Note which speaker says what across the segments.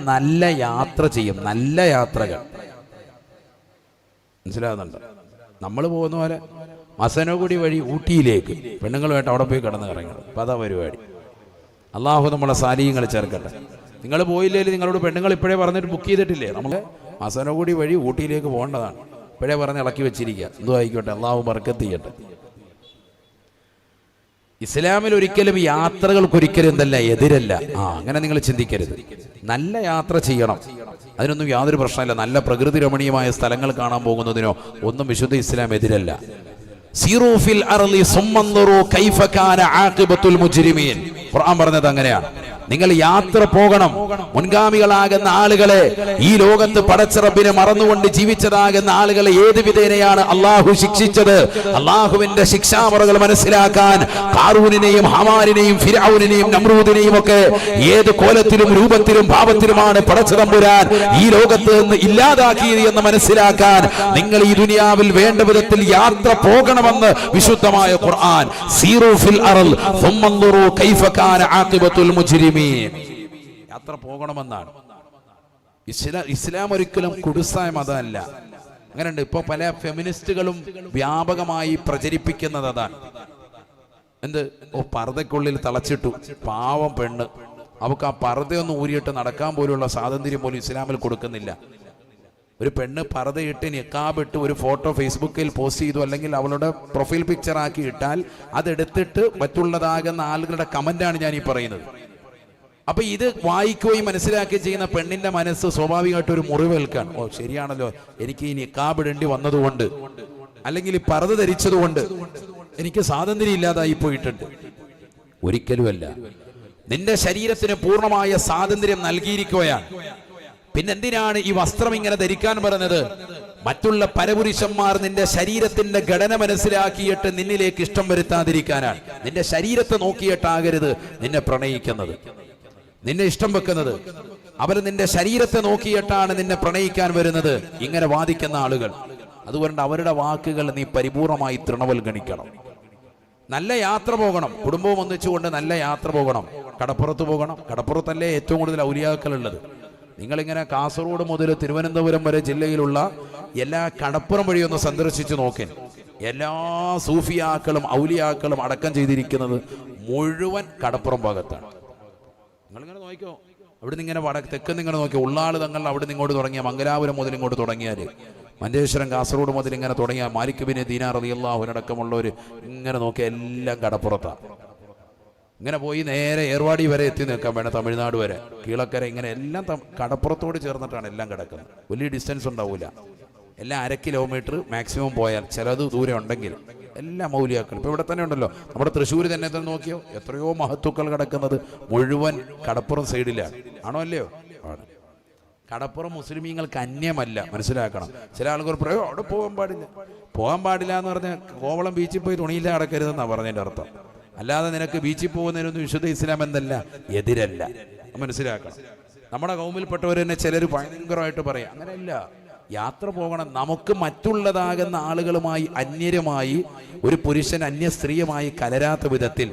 Speaker 1: നല്ല യാത്ര ചെയ്യും, നല്ല യാത്രകൾ. മനസ്സിലാകുന്നുണ്ട്? നമ്മൾ പോകുന്ന പോലെ മസനഗുഡി വഴി ഊട്ടിയിലേക്ക് പെണ്ണുങ്ങളുമായിട്ട് അവിടെ പോയി കിടന്ന് ഇറങ്ങണം. അപ്പം അതാ പരിപാടി. അള്ളാഹു നമ്മളെ സാലിഹ്യങ്ങൾ ചേർക്കട്ടെ. നിങ്ങൾ പോയില്ലെങ്കിൽ നിങ്ങളോട് പെണ്ണുങ്ങൾ ഇപ്പോഴേ പറഞ്ഞിട്ട് ബുക്ക് ചെയ്തിട്ടില്ലേ? നമ്മൾ മസനഗുഡി വഴി ഊട്ടിയിലേക്ക് പോകേണ്ടതാണ്. ഇപ്പോഴേ പറഞ്ഞ് ഇളക്കി വെച്ചിരിക്കുക. എന്തോ ആയിക്കോട്ടെ, അള്ളാഹു ബർക്കത്ത് ചെയ്യട്ടെ. ഇസ്ലാമിൽ ഒരിക്കലും യാത്രകൾക്കൊരിക്കലും എന്തല്ല, എതിരല്ല. അങ്ങനെ നിങ്ങൾ ചിന്തിക്കരുത്. നല്ല യാത്ര ചെയ്യണം, അതിനൊന്നും യാതൊരു പ്രശ്നമില്ല. നല്ല പ്രകൃതി രമണീയമായ സ്ഥലങ്ങൾ കാണാൻ പോകുന്നതിനോ ഒന്നും വിശുദ്ധ ഇസ്ലാം എതിരല്ല. സീറൂ ഫിൽ അർളി സുമ്മൻദുറൂ കൈഫ കാന ആഖിബത്തുൽ മുജ്രിമീൻ. ഖുർആൻ പറഞ്ഞത് അങ്ങനെയാണ്. നിങ്ങൾ യാത്ര പോകണം. മുൻഗാമികളാകുന്ന ആളുകളെ, ഈ ലോകത്ത് പടച്ച റബ്ബിനെ മറന്നുകൊണ്ട് ജീവിച്ചതാകുന്ന ആളുകളെ ഏത് വിധേനയാണ് അള്ളാഹു ശിക്ഷിച്ചത്? അള്ളാഹുവിന്റെ ശിക്ഷാമുറകൾ മനസ്സിലാക്കാൻ ഖാറൂനിനെയും ഹമാനിനെയും ഫിർഔനിനെയും നമ്രൂദിനെയും ഒക്കെ ഏത് കോലത്തിലും രൂപത്തിലും ഭാവത്തിലുമാണ് പടച്ച തമ്പുരാൻ ഈ ലോകത്ത് നിന്ന് ഇല്ലാതാക്കിയത് എന്ന് മനസ്സിലാക്കാൻ നിങ്ങൾ ഈ ദുനിയാവിൽ വേണ്ട വിധത്തിൽ യാത്ര പോകണമെന്ന് വിശുദ്ധമായ ഖുർആൻ. സീറൂ ഫിൽ അർള് സുമ്മൻദുറൂ കൈഫ കാന ആഖിബത്തുൽ മുജ്രിമീൻ. യാത്ര പോകണമെന്നാണ് ഇസ്ലാം. ഒരിക്കലും കുടുസായ മതമല്ല. അങ്ങനെയുണ്ട്. ഇപ്പൊ പല ഫെമിനിസ്റ്റുകളും വ്യാപകമായി പ്രചരിപ്പിക്കുന്നത് അതാണ്. എന്ത്? പർദ്ദയ്ക്കുള്ളിൽ തളച്ചിട്ടു പാവം പെണ്ണ്, അവൾക്ക് ആ പർദ്ദയൊന്നും ഊരിയിട്ട് നടക്കാൻ പോലുള്ള സ്വാതന്ത്ര്യം പോലും ഇസ്ലാമിൽ കൊടുക്കുന്നില്ല. ഒരു പെണ്ണ് പർദ്ദയിട്ട് നിക്കാബിട്ട് ഒരു ഫോട്ടോ ഫേസ്ബുക്കിൽ പോസ്റ്റ് ചെയ്തു, അല്ലെങ്കിൽ അവളുടെ പ്രൊഫൈൽ പിക്ചർ ആക്കി ഇട്ടാൽ അതെടുത്തിട്ട് മറ്റുള്ളതാകുന്ന ആളുകളുടെ കമന്റാണ് ഞാൻ ഈ പറയുന്നത്. അപ്പൊ ഇത് വായിക്കുകയും മനസ്സിലാക്കുകയും ചെയ്യുന്ന പെണ്ണിന്റെ മനസ്സ് സ്വാഭാവികമായിട്ട് ഒരു മുറിവേൽക്കാൻ, ഓ ശരിയാണല്ലോ, എനിക്ക് ഈ നിക്കാബിടേണ്ടി വന്നതുകൊണ്ട് അല്ലെങ്കിൽ ഈ പർദ്ദ ധരിച്ചതുകൊണ്ട് എനിക്ക് സ്വാതന്ത്ര്യം ഇല്ലാതായി പോയിട്ടുണ്ട്. ഒരിക്കലുമല്ല. നിന്റെ ശരീരത്തിന് പൂർണ്ണമായ സ്വാതന്ത്ര്യം നൽകിയിരിക്കുകയാണ്. പിന്നെന്തിനാണ് ഈ വസ്ത്രം ഇങ്ങനെ ധരിക്കാൻ പറഞ്ഞത്? മറ്റുള്ള പരപുരുഷന്മാർ നിന്റെ ശരീരത്തിന്റെ ഘടന മനസ്സിലാക്കിയിട്ട് നിന്നിലേക്ക് ഇഷ്ടം വരുത്താതിരിക്കാനാണ്. നിന്റെ ശരീരത്തെ നോക്കിയിട്ടാകരുത് നിന്നെ പ്രണയിക്കുന്നത്, നിന്നെ ഇഷ്ടം വെക്കുന്നത്. അവർ നിന്റെ ശരീരത്തെ നോക്കിയിട്ടാണ് നിന്നെ പ്രണയിക്കാൻ വരുന്നത്. ഇങ്ങനെ വാദിക്കുന്ന ആളുകൾ. അതുകൊണ്ട് അവരുടെ വാക്കുകൾ നീ പരിപൂർണമായി തൃണവൽഗണിക്കണം. നല്ല യാത്ര പോകണം, കുടുംബവും ഒന്നിച്ചുകൊണ്ട് നല്ല യാത്ര പോകണം. കടപ്പുറത്ത് പോകണം. കടപ്പുറത്തല്ലേ ഏറ്റവും കൂടുതൽ ഔലിയാക്കൾ ഉള്ളത്. നിങ്ങളിങ്ങനെ കാസർഗോഡ് മുതൽ തിരുവനന്തപുരം വരെ ജില്ലയിലുള്ള എല്ലാ കടപ്പുറം വഴിയൊന്ന് സന്ദർശിച്ചു നോക്കൻ. എല്ലാ സൂഫിയാക്കളും ഔലിയാക്കളും അടക്കം ചെയ്തിരിക്കുന്നത് മുഴുവൻ കടപ്പുറം ഭാഗത്താണ്. നിങ്ങളിങ്ങനെ നോക്കിക്കോ. അവിടെ നിന്ന് ഇങ്ങനെ തെക്കെന്ന് ഇങ്ങനെ നോക്കിയോ, ഉള്ളാള് തങ്ങൾ അവിടെ നിന്ന് ഇങ്ങോട്ട് തുടങ്ങിയ മംഗലാപുരം മുതൽ ഇങ്ങോട്ട് തുടങ്ങിയാൽ, മഞ്ചേശ്വരം കാസർഗോഡ് മുതൽ ഇങ്ങനെ തുടങ്ങിയ മാലിക് ബിൻ ദീനാർ റളിയല്ലാഹു അൻഹു അടക്കമുള്ളവർ ഇങ്ങനെ നോക്കിയ എല്ലാം കടപ്പുറത്താണ്. ഇങ്ങനെ പോയി നേരെ ഏർവാടി വരെ എത്തി നിൽക്കാൻ വേണം, തമിഴ്നാട് വരെ, കീഴക്കര, ഇങ്ങനെ എല്ലാം കടപ്പുറത്തോട് ചേർന്നിട്ടാണ് എല്ലാം കിടക്കുന്നത്. വലിയ ഡിസ്റ്റൻസ് ഉണ്ടാവില്ല. എല്ലാം 1/2 കിലോമീറ്റർ മാക്സിമം പോയാൽ, ചിലത് ദൂരം ഉണ്ടെങ്കിൽ എല്ലാം മൗലിയാക്കൾ. ഇപ്പൊ ഇവിടെ തന്നെ ഉണ്ടല്ലോ, നമ്മുടെ തൃശ്ശൂർ തന്നെ നോക്കിയോ, എത്രയോ മഹത്തുക്കൾ കിടക്കുന്നത് മുഴുവൻ കടപ്പുറം സൈഡിലാണ്. ആണോ അല്ലയോ? ആണ്. കടപ്പുറം മുസ്ലിമീങ്ങൾക്ക് അന്യമല്ല, മനസ്സിലാക്കണം. ചില ആളുകൾ പറയോ അവിടെ പോകാൻ പാടില്ല എന്ന് പറഞ്ഞാൽ കോവളം ബീച്ചിൽ പോയി തുണിയില്ല കിടക്കരുതെന്നാണ് പറഞ്ഞതിൻ്റെ അർത്ഥം. അല്ലാതെ നിനക്ക് ബീച്ചിൽ പോകുന്നതിനൊന്നും വിശുദ്ധ ഇസ്ലാം എന്തല്ല, എതിരല്ല. മനസ്സിലാക്കണം. നമ്മുടെ കൗമിൽപ്പെട്ടവർ തന്നെ ചിലർ ഭയങ്കരമായിട്ട് പറയാം. അങ്ങനെയല്ല. യാത്ര പോകണം. നമുക്ക് മറ്റുള്ളതാകുന്ന ആളുകളുമായി അന്യരുമായി ഒരു പുരുഷൻ അന്യ സ്ത്രീയുമായി കലരാത്ത വിധത്തിൽ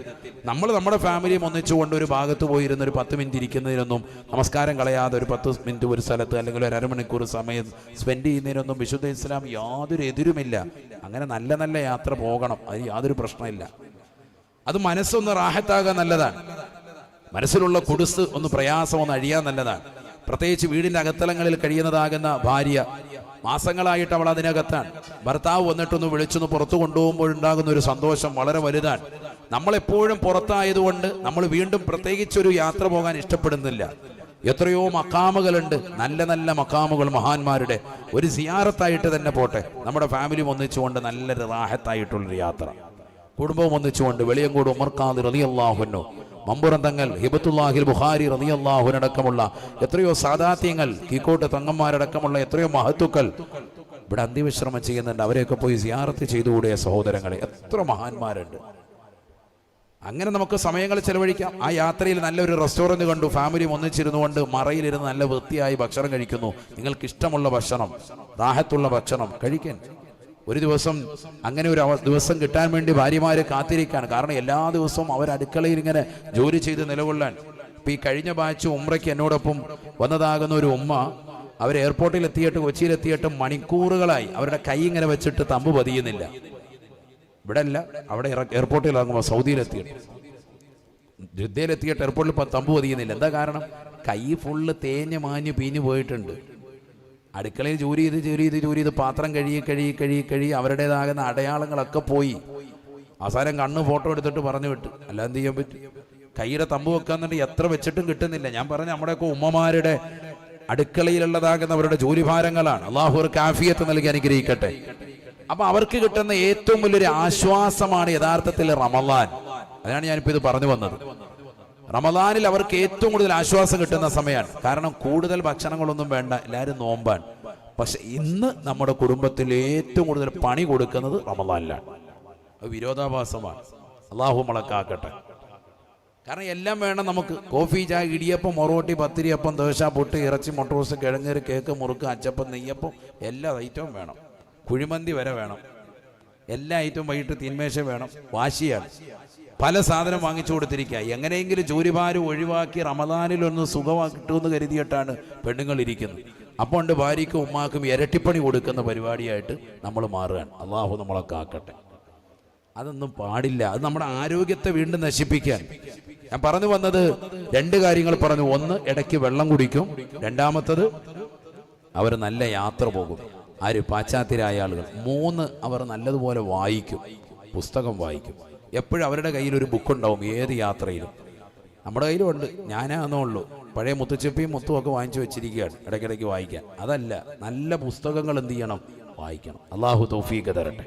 Speaker 1: നമ്മൾ നമ്മുടെ ഫാമിലിയും ഒന്നിച്ചുകൊണ്ട് ഒരു ഭാഗത്ത് പോയിരുന്ന ഒരു 10 മിനിറ്റ് ഇരിക്കുന്നതിനൊന്നും, നമസ്കാരം കളയാതെ ഒരു 10 മിനിറ്റ് ഒരു സ്ഥലത്ത് അല്ലെങ്കിൽ ഒരു അരമണിക്കൂർ സമയം സ്പെൻഡ് ചെയ്യുന്നതിനൊന്നും വിശുദ്ധ ഇസ്ലാം യാതൊരു എതിരുമില്ല. അങ്ങനെ നല്ല നല്ല യാത്ര പോകണം, അത് യാതൊരു പ്രശ്നമില്ല. അത് മനസ്സൊന്ന് റാഹത്താകാൻ നല്ലതാണ്. മനസ്സിലുള്ള കുടുസ് ഒന്ന് പ്രയാസം ഒന്ന് അഴിയാൻ നല്ലതാണ്. പ്രത്യേകിച്ച് വീടിന്റെ അകത്തളങ്ങളിൽ കഴിയുന്നതാകുന്ന ഭാര്യ, മാസങ്ങളായിട്ട് അവൾ അതിനകത്താണ്. ഭർത്താവ് വന്നിട്ടൊന്ന് വിളിച്ചൊന്ന് പുറത്തു കൊണ്ടുപോകുമ്പോഴുണ്ടാകുന്ന ഒരു സന്തോഷം വളരെ വലുതാണ്. നമ്മളെപ്പോഴും പുറത്തായതുകൊണ്ട് നമ്മൾ വീണ്ടും പ്രത്യേകിച്ചൊരു യാത്ര പോകാൻ ഇഷ്ടപ്പെടുന്നില്ല. എത്രയോ മക്കാമുകളുണ്ട്, നല്ല നല്ല മക്കാമുകൾ മഹാന്മാരുടെ. ഒരു സിയാറത്തായിട്ട് തന്നെ പോട്ടെ, നമ്മുടെ ഫാമിലി ഒന്നിച്ചുകൊണ്ട് നല്ലൊരു റാഹത്തായിട്ടുള്ളൊരു യാത്ര, കുടുംബവും ഒന്നിച്ചുകൊണ്ട്. വെളിയങ്കോട് ഉമർ ഖാദി റളിയല്ലാഹു അൻഹു, മമ്പുറം തങ്ങൾ ഹിബത്തുല്ലാഹിൽ ബുഖാരി റളിയല്ലാഹു അൻഹു അടക്കമുള്ള എത്രയോ സാദാത്യങ്ങൾ, കീക്കോട്ട് തങ്ങന്മാരടക്കമുള്ള എത്രയോ മഹത്തുക്കൾ ഇവിടെ അന്ത്യവിശ്രമം ചെയ്യുന്നുണ്ട്. അവരെയൊക്കെ പോയി സിയാറത്ത് ചെയ്തുകൂടിയ സഹോദരങ്ങളെ, എത്ര മഹാന്മാരുണ്ട്. അങ്ങനെ നമുക്ക് സമയങ്ങൾ ചെലവഴിക്കാം. ആ യാത്രയിൽ നല്ലൊരു റെസ്റ്റോറൻറ്റ് കണ്ടു, ഫാമിലി ഒന്നിച്ചിരുന്നുകൊണ്ട് മറയിലിരുന്ന് നല്ല വൃത്തിയായി ഭക്ഷണം കഴിക്കുന്നു. നിങ്ങൾക്ക് ഇഷ്ടമുള്ള ഭക്ഷണം, റാഹത്തുള്ള ഭക്ഷണം കഴിക്കാൻ ഒരു ദിവസം, അങ്ങനെ ഒരു ദിവസം കിട്ടാൻ വേണ്ടി ഭാര്യമാര് കാത്തിരിക്കുകയാണ്. കാരണം എല്ലാ ദിവസവും അവർ അടുക്കളയിൽ ഇങ്ങനെ ജോലി ചെയ്ത് നിലകൊള്ളാൻ ഇപ്പം ഈ കഴിഞ്ഞ ബാച്ച് ഉംറയ്ക്ക് എന്നോടൊപ്പം വന്നതാകുന്ന ഒരു ഉമ്മ, അവർ എയർപോർട്ടിൽ എത്തിയിട്ട്, കൊച്ചിയിലെത്തിയിട്ട് മണിക്കൂറുകളായി അവരുടെ കൈ ഇങ്ങനെ വെച്ചിട്ട് തമ്പ് പതിയുന്നില്ല. ഇവിടെ അല്ല, അവിടെ എയർപോർട്ടിൽ ഇറങ്ങുമ്പോൾ സൗദിയിലെത്തിയിട്ട്, ജിദ്ദയിലെത്തിയിട്ട് എയർപോർട്ടിൽ തമ്പ് പതിയുന്നില്ല. എന്താ കാരണം? കൈ ഫുള്ള് തേഞ്ഞ് മാഞ്ഞ് പീഞ്ഞ് പോയിട്ടുണ്ട്. അടുക്കളയിൽ ജോലി ചെയ്ത് പാത്രം കഴുകി അവരുടേതാകുന്ന അടയാളങ്ങളൊക്കെ പോയി. അവസാനം കണ്ണ് ഫോട്ടോ എടുത്തിട്ട് പറഞ്ഞു വിട്ടു. അല്ലാതെ എന്ത് ചെയ്യാൻ പറ്റും? കൈയുടെ തമ്പ് വെക്കാന്നുണ്ടെങ്കിൽ എത്ര വെച്ചിട്ടും കിട്ടുന്നില്ല. ഞാൻ പറഞ്ഞ നമ്മുടെയൊക്കെ ഉമ്മമാരുടെ അടുക്കളയിലുള്ളതാകുന്ന അവരുടെ ജോലിഭാരങ്ങളാണ്. അള്ളാഹു അവർക്ക് ആഫിയത്ത് നൽകി അനുഗ്രഹിക്കട്ടെ. അപ്പൊ അവർക്ക് കിട്ടുന്ന ഏറ്റവും വലിയൊരു ആശ്വാസമാണ് യഥാർത്ഥത്തിൽ റമളാൻ. അതാണ് ഞാനിപ്പോ ഇത് പറഞ്ഞു വന്നത്. റമളാനിൽ അവർക്ക് ഏറ്റവും കൂടുതൽ ആശ്വാസം കിട്ടുന്ന സമയമാണ്. കാരണം കൂടുതൽ ഭക്ഷണങ്ങളൊന്നും വേണ്ട, എല്ലാവരും നോമ്പാൻ. പക്ഷെ ഇന്ന് നമ്മുടെ കുടുംബത്തിൽ ഏറ്റവും കൂടുതൽ പണി കൊടുക്കുന്നത് റമളാനിലാണ്. അത് വിരോധാഭാസമാണ്. അള്ളാഹു മുളക്കാക്കട്ടെ. കാരണം എല്ലാം വേണം നമുക്ക്. കോഫി, ചായ, ഇടിയപ്പം, മൊറോട്ടി, പത്തിരിയപ്പം, ദോശ, പൊട്ട്, ഇറച്ചി, മുട്ടറോസ്, കിഴങ്ങേറ്, കേക്ക്, മുറുക്ക്, അച്ചപ്പം, നെയ്യപ്പം, എല്ലാ ഐറ്റവും വേണം. കുഴിമന്തി വരെ വേണം. എല്ലാ ഐറ്റവും വൈകിട്ട് തീന്മേശ വേണം. വാശിയാണ്. പല സാധനം വാങ്ങിച്ചു കൊടുത്തിരിക്കുക. എങ്ങനെയെങ്കിലും ജോലിഭാരം ഒഴിവാക്കി റമദാനിലൊന്ന് സുഖമാക്കി കിട്ടുമെന്ന് കരുതിയിട്ടാണ് പെണ്ണുങ്ങൾ ഇരിക്കുന്നത്. അപ്പോൾ ഉണ്ട് ഭാര്യയ്ക്കും ഉമ്മാക്കും ഇരട്ടിപ്പണി കൊടുക്കുന്ന പരിപാടിയായിട്ട് നമ്മൾ മാറുകയാണ്. അള്ളാഹു നമ്മളെ കാക്കട്ടെ. അതൊന്നും പാടില്ല. അത് നമ്മുടെ ആരോഗ്യത്തെ വീണ്ടും നശിപ്പിക്കാൻ. ഞാൻ പറഞ്ഞു വന്നത് രണ്ട് കാര്യങ്ങൾ പറഞ്ഞു. ഒന്ന്, ഇടയ്ക്ക് വെള്ളം കുടിക്കും. രണ്ടാമത്തത്, അവർ നല്ല യാത്ര പോകും. ആര്? പാശ്ചാത്യരായ ആളുകൾ. മൂന്ന്, അവർ നല്ലതുപോലെ വായിക്കും, പുസ്തകം വായിക്കും. എപ്പോഴും അവരുടെ കയ്യിൽ ഒരു ബുക്കുണ്ടാവും ഏത് യാത്രയിലും. നമ്മുടെ കയ്യിലും ഉണ്ട്. ഞാനാന്നേ ഉള്ളൂ പഴയ മുത്തുച്ചപ്പിയും മുത്തും ഒക്കെ വാങ്ങിച്ചു വെച്ചിരിക്കുകയാണ് ഇടയ്ക്കിടയ്ക്ക് വായിക്കാൻ. അതല്ല, നല്ല പുസ്തകങ്ങൾ എന്ത് ചെയ്യണം? വായിക്കണം. അള്ളാഹു തൗഫീഖ് തരട്ടെ.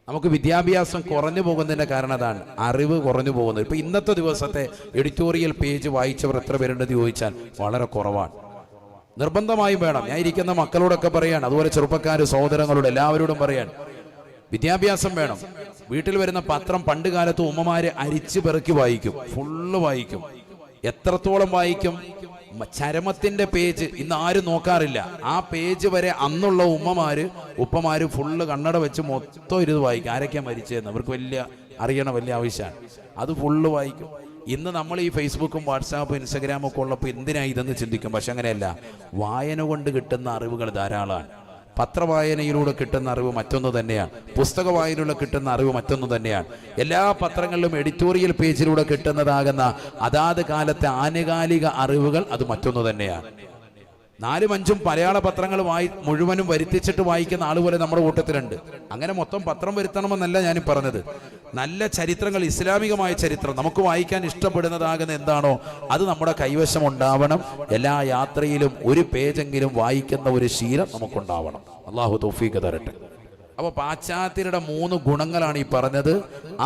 Speaker 1: നമുക്ക് വിദ്യാഭ്യാസം കുറഞ്ഞു പോകുന്നതിൻ്റെ കാരണം അതാണ്, അറിവ് കുറഞ്ഞു പോകുന്നത്. ഇപ്പം ഇന്നത്തെ ദിവസത്തെ എഡിറ്റോറിയൽ പേജ് വായിച്ചവർ എത്ര പേരുണ്ടെന്ന് ചോദിച്ചാൽ വളരെ കുറവാണ്. നിർബന്ധമായും വേണം. ഞാൻ ഇരിക്കുന്ന മക്കളോടൊക്കെ പറയാൻ, അതുപോലെ ചെറുപ്പക്കാർ സഹോദരങ്ങളോട് എല്ലാവരോടും പറയാൻ, വിദ്യാഭ്യാസം വേണം. വീട്ടിൽ വരുന്ന പത്രം പണ്ട് കാലത്ത് ഉമ്മമാര് അരിച്ചു പെറുക്കി വായിക്കും, ഫുള്ള് വായിക്കും. എത്രത്തോളം വായിക്കും? ചരമത്തിന്റെ പേജ് ഇന്ന് ആരും നോക്കാറില്ല. ആ പേജ് വരെ അന്നുള്ള ഉപ്പമാര് ഫുള്ള് കണ്ണട വെച്ച് മൊത്തം ഇരുന്ന് വായിക്കും. ആരൊക്കെയാ മരിച്ചതെന്ന് അവർക്ക് വലിയ ആവശ്യമാണ്. അത് ഫുള്ള് വായിക്കും. ഇന്ന് നമ്മൾ ഈ ഫേസ്ബുക്കും വാട്സാപ്പും ഇൻസ്റ്റഗ്രാമും ഒക്കെ ഉള്ളപ്പോൾ എന്തിനാ ഇതെന്ന് ചിന്തിക്കും. പക്ഷെ അങ്ങനെയല്ല. വായന കൊണ്ട് കിട്ടുന്ന അറിവുകൾ ധാരാളമാണ്. പത്രവായനയിലൂടെ കിട്ടുന്ന അറിവ് മറ്റൊന്ന് തന്നെയാണ്. പുസ്തക വായനയിലൂടെ കിട്ടുന്ന അറിവ് മറ്റൊന്ന് തന്നെയാണ്. എല്ലാ പത്രങ്ങളിലും എഡിറ്റോറിയൽ പേജിലൂടെ കിട്ടുന്നതാകുന്ന അതാത് കാലത്തെ ആനുകാലിക അറിവുകൾ അത് മറ്റൊന്ന് തന്നെയാണ്. 4-5 മലയാള പത്രങ്ങൾ മുഴുവനും വരുത്തിച്ചിട്ട് വായിക്കുന്ന ആളുപോലെ നമ്മുടെ കൂട്ടത്തിലുണ്ട്. അങ്ങനെ മൊത്തം പത്രം വരുത്തണമെന്നല്ല ഞാൻ പറഞ്ഞത്. നല്ല ചരിത്രങ്ങൾ, ഇസ്ലാമികമായ ചരിത്രം നമുക്ക് വായിക്കാൻ ഇഷ്ടപ്പെടുന്നതാകുന്ന എന്താണോ അത് നമ്മുടെ കൈവശം ഉണ്ടാവണം. എല്ലാ യാത്രയിലും ഒരു പേജെങ്കിലും വായിക്കുന്ന ഒരു ശീലം നമുക്കുണ്ടാവണം. അള്ളാഹു തൗഫീഖ് തരട്ടെ. അപ്പോൾ പാശ്ചാത്യരുടെ 3 ഗുണങ്ങളാണ് ഈ പറഞ്ഞത്.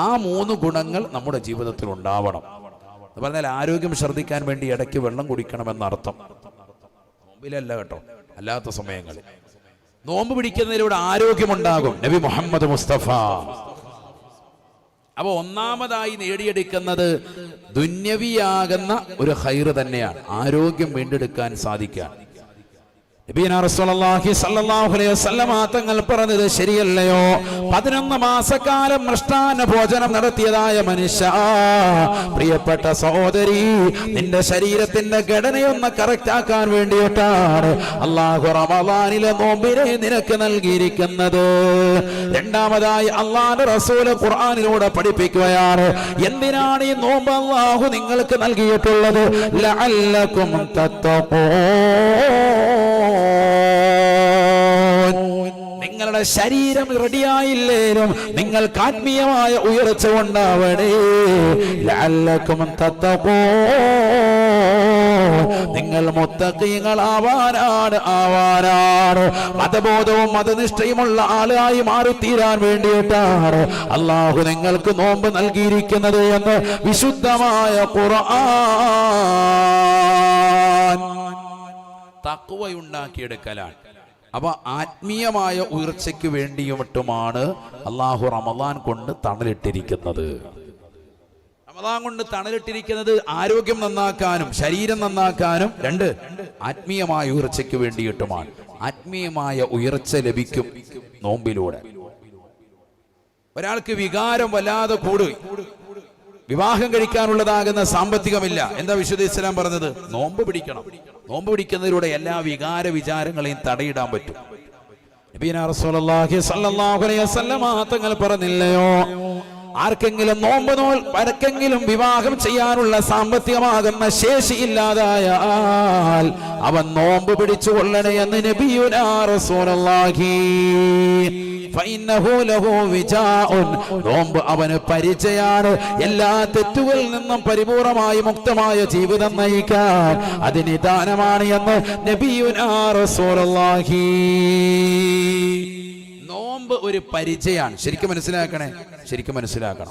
Speaker 1: ആ 3 ഗുണങ്ങൾ നമ്മുടെ ജീവിതത്തിൽ ഉണ്ടാവണം. എന്ന് പറഞ്ഞാൽ ആരോഗ്യം ശ്രദ്ധിക്കാൻ വേണ്ടി ഇടയ്ക്ക് വെള്ളം കുടിക്കണമെന്നർത്ഥം. നോമ്പിലല്ല കേട്ടോ, അല്ലാത്ത സമയങ്ങളിൽ. നോമ്പ് പിടിക്കുന്നതിലൂടെ ആരോഗ്യമുണ്ടാകും. നബി മുഹമ്മദ് മുസ്തഫ. അപ്പൊ ഒന്നാമതായി നേടിയെടുക്കുന്നത് ദുന്യവിയാകുന്ന ഒരു ഖൈറ് തന്നെയാണ്. ആരോഗ്യം വീണ്ടെടുക്കാൻ സാധിക്കാൻ. തങ്ങൾ പറഞ്ഞത് ശരിയല്ലയോ? 11 മാസക്കാലം മൃഷ്ടാന്ന ഭോജനം നടത്തിയതായ മനുഷ്യ, പ്രിയപ്പെട്ട സഹോദരി, നിന്റെ ശരീരത്തിന്റെ ഘടനയൊന്ന് കറക്റ്റ് ആക്കാൻ വേണ്ടിയിട്ടാണ് അള്ളാഹു റമളാനിലെ നോമ്പിനെ നിനക്ക് നൽകിയിരിക്കുന്നത്. രണ്ടാമതായി അള്ളാഹുവിന്റെ റസൂല് ഖുർആനിലൂടെ പഠിപ്പിക്കുകയാണ്. എന്തിനാണ് ഈ നോമ്പ് അള്ളാഹു നിങ്ങൾക്ക് നൽകിയിട്ടുള്ളത്? ലഅല്ലകും തത്തഖൂൻ. നിങ്ങളുടെ ശരീരം റെഡിയായില്ലേലും നിങ്ങൾക്ക് ആത്മീയമായ ഉയർച്ച ഉണ്ടാവണേ. ലഅല്ലകും തത്തഖൂൻ. നിങ്ങൾ മുത്തഖീങ്ങളാവാനാണ്. മതബോധവും മതനിഷ്ഠയുമുള്ള ആളായി മാറിത്തീരാൻ വേണ്ടിയിട്ടാണ് അള്ളാഹു നിങ്ങൾക്ക് നോമ്പ് നൽകിയിരിക്കുന്നത് എന്ന് വിശുദ്ധമായ ഖുർആൻ. തഖ്വയുണ്ടാക്കിയെടുക്കലാണ്. അപ്പൊ ആത്മീയമായ ഉയർച്ചയ്ക്ക് വേണ്ടിയിട്ടുമാണ് അള്ളാഹു റമളാൻ കൊണ്ട് തണലിട്ടിരിക്കുന്നത്. റമളാൻ കൊണ്ട് തണലിട്ടിരിക്കുന്നത് ആരോഗ്യം നന്നാക്കാനും ശരീരം നന്നാക്കാനും, 2 ആത്മീയമായ ഉയർച്ചയ്ക്ക് വേണ്ടിയിട്ടുമാണ്. ആത്മീയമായ ഉയർച്ച ലഭിക്കും നോമ്പിലൂടെ. ഒരാൾക്ക് വികാരം വല്ലാതെ കൂടുകയും വിവാഹം കഴിക്കാനുള്ളതാകുന്ന സാമ്പത്തികമില്ല. എന്താ വിശുദ്ധ ഇസ്ലാം പറഞ്ഞത്? നോമ്പ് പിടിക്കണം. നോമ്പ് പിടിക്കുന്നതിലൂടെ എല്ലാ വികാര വിചാരങ്ങളെയും തടയിടാൻ പറ്റും. നബിയുനാ റസൂലുള്ളാഹി സ്വല്ലല്ലാഹു അലൈഹി വസല്ലം തങ്ങൾ പറഞ്ഞില്ലയോ, ആർക്കെങ്കിലും വിവാഹം ചെയ്യാനുള്ള സാമ്പത്തികമാകുന്ന ശേഷി ഇല്ലാതായാൽ അവൻ നോമ്പ് പിടിച്ചു കൊള്ളണേ എന്ന് നബിയുനാ റസൂലുള്ളാഹി. നോമ്പ് അവന് പരിചയാണ്. എല്ലാ തെറ്റുകളിൽ നിന്നും പരിപൂർണമായി മുക്തമായ ജീവിതം നയിക്കാൻ അത് നിദാനമാണ് എന്ന് നബിയുനാ റസൂലുള്ളാഹി. നോമ്പ് ഒരു പരിചയാണ്. ശരിക്കും മനസ്സിലാക്കണം.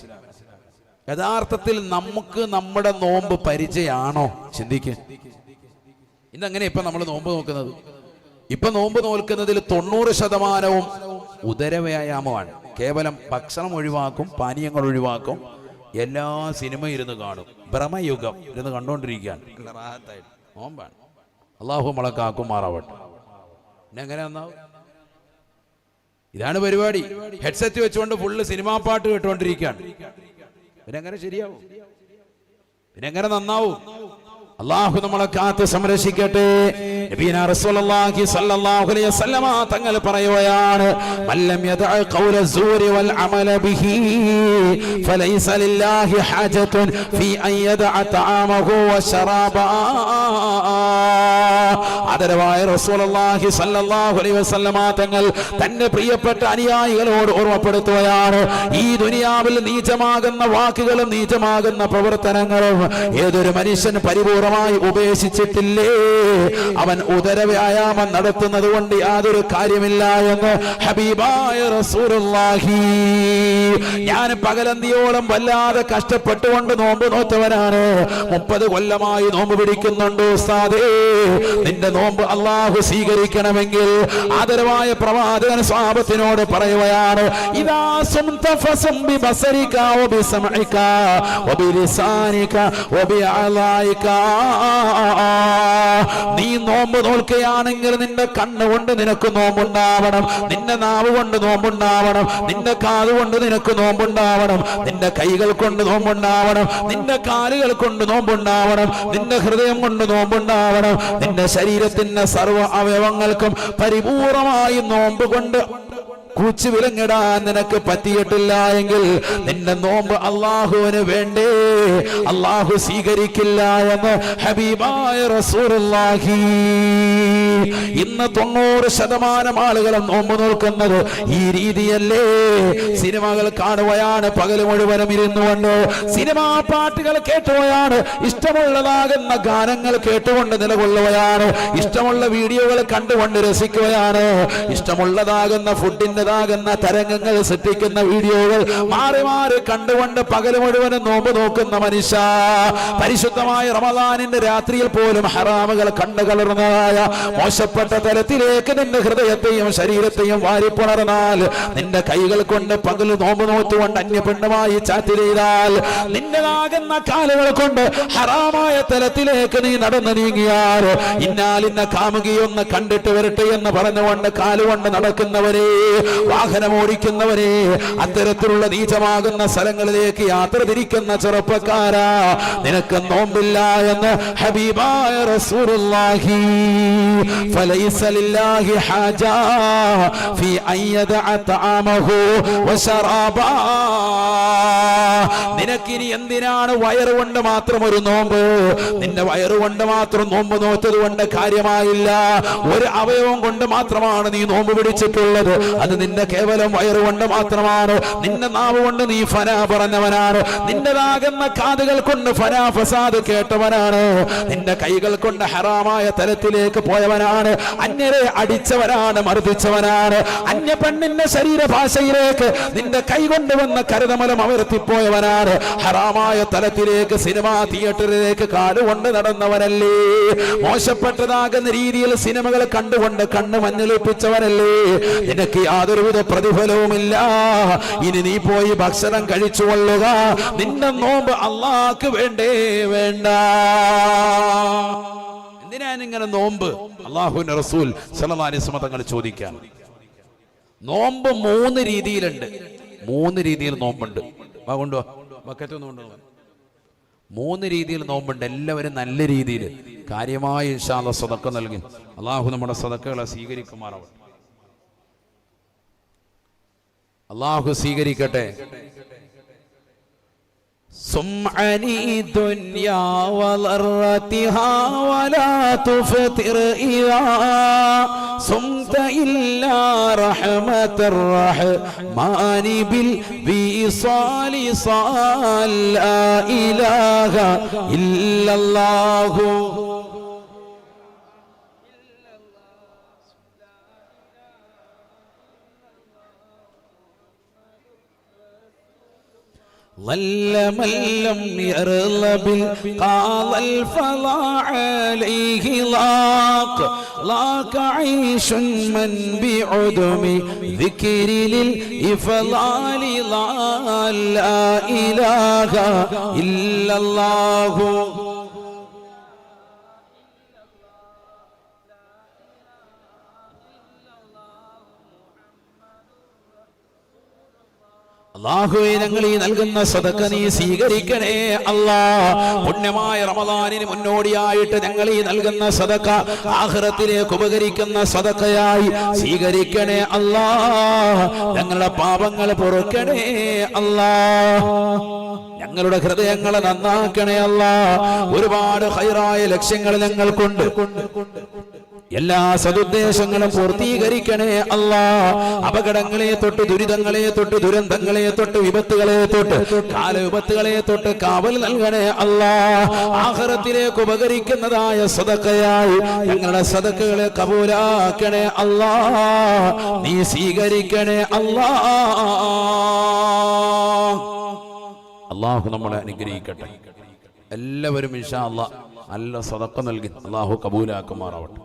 Speaker 1: യഥാർത്ഥത്തിൽ നമുക്ക് നമ്മുടെ നോമ്പ് പരിചയാണോ? ചിന്തിക്ക്. ഇന്നങ്ങനെ ഇപ്പൊ നമ്മൾ നോമ്പ് നോക്കുന്നത്, ഇപ്പൊ നോമ്പ് നോക്കുന്നതിൽ 90% ഉദരവ്യായാമമാണ്. കേവലം ഭക്ഷണം ഒഴിവാക്കും, പാനീയങ്ങൾ ഒഴിവാക്കും, എല്ലാ സിനിമ ഇരുന്ന് കാണും, ഭ്രമയുഗം ഇരുന്ന് കണ്ടോണ്ടിരിക്കുകയാണ്. നോമ്പാണ്. അള്ളാഹു മുളക്കാക്കുമാറാവട്ടെ. പിന്നെ എങ്ങനെ നന്നാവും? ഇതാണ് പരിപാടി. ഹെഡ്സെറ്റ് വെച്ചുകൊണ്ട് ഫുള്ള് സിനിമാ പാട്ട് കേട്ടുകൊണ്ടിരിക്കുകയാണ്. പിന്നെ എങ്ങനെ ശരിയാവും? പിന്നെ എങ്ങനെ നന്നാവും? അല്ലാഹു നമ്മളെ കാത്ത് സംരക്ഷിക്കട്ടെ. നബിയുനാ റസൂലുള്ളാഹി സ്വല്ലല്ലാഹു അലൈഹി വസല്ലം തങ്ങൾ പറയുകയാണ്, മല്ലം യദഅ ഖൗല സൂരി വൽ അമല ബിഹി ഫലൈസ ലില്ലാഹി ഹാജത്തുൻ ഫീ അൻ യദഅ തആമഹു വശറാബാ. ആദരവായ റസൂലുള്ളാഹി സ്വല്ലല്ലാഹു അലൈഹി വസല്ലം തങ്ങൾ തന്റെ പ്രിയപ്പെട്ട അനുയായികളോട് ഓർമ്മപ്പെടുത്തുകയാണ്, ഈ ദുനിയാവിൽ നീചമാകുന്ന വാക്കുകളും നീചമാകുന്ന പ്രവർത്തനങ്ങളും ഏതൊരു മനുഷ്യൻ പരിപൂർണ്ണ ഉപേക്ഷിച്ചിട്ടില്ലേ, അവൻ ഉദരവ്യായാമം നടത്തുന്നത് കൊണ്ട് യാതൊരു കാര്യമില്ല എന്ന് ഹബീബായ റസൂലുള്ളാഹി. ഞാൻ പകലന്തിയോളം വല്ലാതെ കഷ്ടപ്പെട്ടുകൊണ്ട് നോമ്പ് നോറ്റവനാണ്. 30 കൊല്ലമായി നോമ്പ് പിടിക്കുന്നുണ്ട് ഉസ്താദേ. നിന്റെ നോമ്പ് അല്ലാഹു സ്വീകരിക്കണമെങ്കിൽ ആദരവായ പ്രവാചകൻ സ്വഹാബത്തിനോട് പറയുകയാണ്, ഇദാ സുംത ഫസും ബിബസരിക വബിസമഇക വബിലിസാനിക വബിഅളായിക. നീ നോമ്പ് നോൽക്കുകയാണെങ്കിൽ നിന്റെ കണ്ണുകൊണ്ട് നിനക്ക് നോമ്പുണ്ടാവണം, നിന്റെ നാവ് കൊണ്ട് നോമ്പുണ്ടാവണം, നിന്റെ കാത് കൊണ്ട് നിനക്ക് നോമ്പുണ്ടാവണം, നിന്റെ കൈകൾ കൊണ്ട് നോമ്പുണ്ടാവണം, നിന്റെ കാലുകൾ കൊണ്ട് നോമ്പുണ്ടാവണം, നിന്റെ ഹൃദയം കൊണ്ട് നോമ്പുണ്ടാവണം, നിന്റെ ശരീരത്തിന്റെ സർവ്വ അവയവങ്ങൾക്കും പരിപൂർണമായി നോമ്പ് കൊണ്ട് കൂച്ചു വിലങ്ങിടാൻ നിനക്ക് പറ്റിയിട്ടില്ല എങ്കിൽ നിന്റെ നോമ്പ് അല്ലാഹുവിന് വേണ്ടേ, അല്ലാഹു സ്വീകരിക്കില്ല എന്ന് ഹബീബായ റസൂലുള്ളാഹി. ഇന്ന് 90% ആളുകളും നോമ്പ് നോക്കുന്നത് ഈ രീതിയല്ലേ? സിനിമകൾ കാണുകയാണ്, പകൽ മുഴുവനും ഇരുന്നുകൊണ്ട് സിനിമാ പാട്ടുകൾ കേട്ടുകയാണ്, ഇഷ്ടമുള്ളതാകുന്ന ഗാനങ്ങൾ കേട്ടുകൊണ്ട് നിലകൊള്ളുകയാണ്, ഇഷ്ടമുള്ള വീഡിയോകൾ കണ്ടുകൊണ്ട് രസിക്കുകയാണ്, ഇഷ്ടമുള്ളതാകുന്ന ഫുഡിൻ്റെതാകുന്ന തരംഗങ്ങൾ സൃഷ്ടിക്കുന്ന വീഡിയോകൾ മാറി മാറി കണ്ടുകൊണ്ട് പകൽ മുഴുവനും നോമ്പ് നോക്കുന്ന മനുഷ്യ, പരിശുദ്ധമായ റമദാനിന്റെ രാത്രിയിൽ പോലും ഹറാമുകൾ കണ്ടുകളർന്നതായ മോശപ്പെട്ട തലത്തിലേക്ക് നിന്റെ ഹൃദയത്തെയും ശരീരത്തെയും വാരിപ്പുണർന്നാൽ, നിന്റെ കൈകൾ കൊണ്ട് പകൽ നോമ്പ് നോറ്റുകൊണ്ട് അന്യപെണ്ണുമായി ചാറ്റ് ചെയ്താൽ, നിന്റെതാകുന്ന കാലുകൾ കൊണ്ട് ഹറാമായ തലത്തിലേക്ക് നീ നടന്നു നീങ്ങിയാൽ, ഇന്നാലിന്ന കാമുകിയൊന്ന് കണ്ടിട്ട് വരട്ടെ എന്ന് പറഞ്ഞുകൊണ്ട് കാലുകൊണ്ട് നടക്കുന്നവരെ, വാഹനം ഓടിക്കുന്നവരെ, അത്തരത്തിലുള്ള നീചമാകുന്ന സ്ഥലങ്ങളിലേക്ക് യാത്ര തിരിക്കുന്ന ചെറുപ്പക്കാരാ, നിനക്ക് നോമ്പില്ല എന്ന് ഹബീബായ റസൂലുള്ളാഹി. ഫലൈസ ലില്ലാഹി ഹാജ ഫീ അൻ യദഅ തആമഹു വശറാബാ. നിനക്കിനി എന്തിനാണ് വയറുകൊണ്ട് മാത്രം ഒരു നോമ്പ്? നിന്റെ വയറുകൊണ്ട് മാത്രം നോമ്പ് നോറ്റത് കൊണ്ട് കാര്യമായില്ല. ഒരു അവയവം കൊണ്ട് മാത്രമാണ് നീ നോമ്പ് പിടിച്ചിട്ടുള്ളത്, അത് നിന്റെ കേവലം വയറുകൊണ്ട് മാത്രമാണ്. നിന്റെ നാവ് കൊണ്ട് നീ ഫനാ പറഞ്ഞവനാണ്, നിന്റെതാകുന്ന കാതുകൾ കൊണ്ട് ഫനാ ഫസാദ് കേട്ടവനാണ്, നിന്റെ കൈകൾ കൊണ്ട് ഹറാമായ തലത്തിലേക്ക് പോയവനാണ്, അന്യരെ അടിച്ചവനാണ്, മർദ്ദിച്ചവനാണ്, അന്യ പെണ്ണിന്റെ ശരീരഭാഷയിലേക്ക് നിന്റെ കൈ കൊണ്ടുവന്ന കരുതമലം അമർത്തിപ്പോയവനാണ്, ഹറാമായ തലത്തിലേക്ക് സിനിമാ തിയേറ്ററിലേക്ക് കാലുകൊണ്ട് നടന്നവനല്ലേ, മോശപ്പെട്ടതാകുന്ന രീതിയിൽ സിനിമകൾ കണ്ടുകൊണ്ട് കണ്ണ് മഞ്ഞളിപ്പിച്ചവനല്ലേ, നിനക്ക് യാതൊരുവിധ പ്രതിഫലവുമില്ല. ഇനി നീ പോയി ഭക്ഷണം കഴിച്ചുകൊള്ളുക, നിന്റെ നോമ്പ് അല്ലാഹുക്ക് വേണ്ടേ വേണ്ട. എന്തിനാണ് ഇങ്ങനെ നോമ്പ്? അല്ലാഹുവിന്റെ റസൂൽ സല്ലല്ലാഹു അലൈഹി വസല്ലം തങ്ങൾ ചോദിക്കാൻ, നോമ്പ് 3 രീതിയിലുണ്ട്. 3 രീതിയിൽ നോമ്പുണ്ട്. കൊണ്ടുവാ ബക്കറ്റ് ഒന്നും കൊണ്ടുപോകാൻ. 3 രീതിയിൽ നോമ്പുണ്ട്. എല്ലാവരും നല്ല രീതിയിൽ കാര്യമായി ഇൻഷാ അല്ലാഹ് സദഖ നൽകി. അള്ളാഹു നമ്മുടെ സദഖകളെ സ്വീകരിക്കുമാറാവട്ടെ. അള്ളാഹു സ്വീകരിക്കട്ടെ. സുംഅനി ദുനിയാ വലറതിഹാ വലാ തുഫ്തിർ ഇലാ സുംത ഇല്ലാ റഹ്മതർ റഹ്മാനി ബിൽ വിസാലി സാൽ ലാ ഇലാഹ ഇല്ലല്ലാഹു ظل من لم يرل بالقاض الفضاء عليه لاق عيش من بعدم ذكر للإفضال لا إله إلا الله അല്ലാഹുവേ ഞങ്ങൾ ഈ നൽകുന്ന സദഖ നീ സ്വീകരിക്കണേ അല്ലാഹ്. പുണ്യമായ റമദാനിന് മുന്നോടിയായിട്ട് ഞങ്ങൾ ഈ നൽകുന്ന സദഖ ആഖിറത്തിലേക്ക് ഉപകരിക്കുന്ന സദഖയായി സ്വീകരിക്കണേ അല്ലാഹ്. ഞങ്ങളുടെ പാപങ്ങൾ പൊറുക്കണേ അല്ലാഹ്. ഞങ്ങളുടെ ഹൃദയങ്ങളെ നന്നാക്കണേ അല്ലാഹ്. ഒരുപാട് ഖൈറായ ലക്ഷ്യങ്ങൾ ഞങ്ങൾക്കുണ്ട്. എല്ലാ സദുദ്ദേശങ്ങളും പൂർത്തീകരിക്കണേ അല്ലാഹ്. അപകടങ്ങളെ തൊട്ട്, ദുരിതങ്ങളെ തൊട്ട്, ദുരന്തങ്ങളെ തൊട്ട്, വിപത്തുകളെ തൊട്ട്, കാലവിപത്തുകളെ തൊട്ട് കാവൽ നൽകണേ അല്ലാഹ്. ആഖിറത്തിലേക്ക് ഉപകരിക്കുന്നതായ സദഖയായി ഞങ്ങളുടെ സദഖകളെ കബൂലാക്കണേ അല്ലാഹ്. നീ സ്വീകരിക്കണേ അല്ലാഹ്. അല്ലാഹു നമ്മളെ അനുഗ്രഹിക്കട്ടെ. എല്ലാവരും ഇൻഷാ അല്ലാഹ് നല്ല സദഖ നൽകി അല്ലാഹു കബൂലാക്കുമാറാവട്ടെ.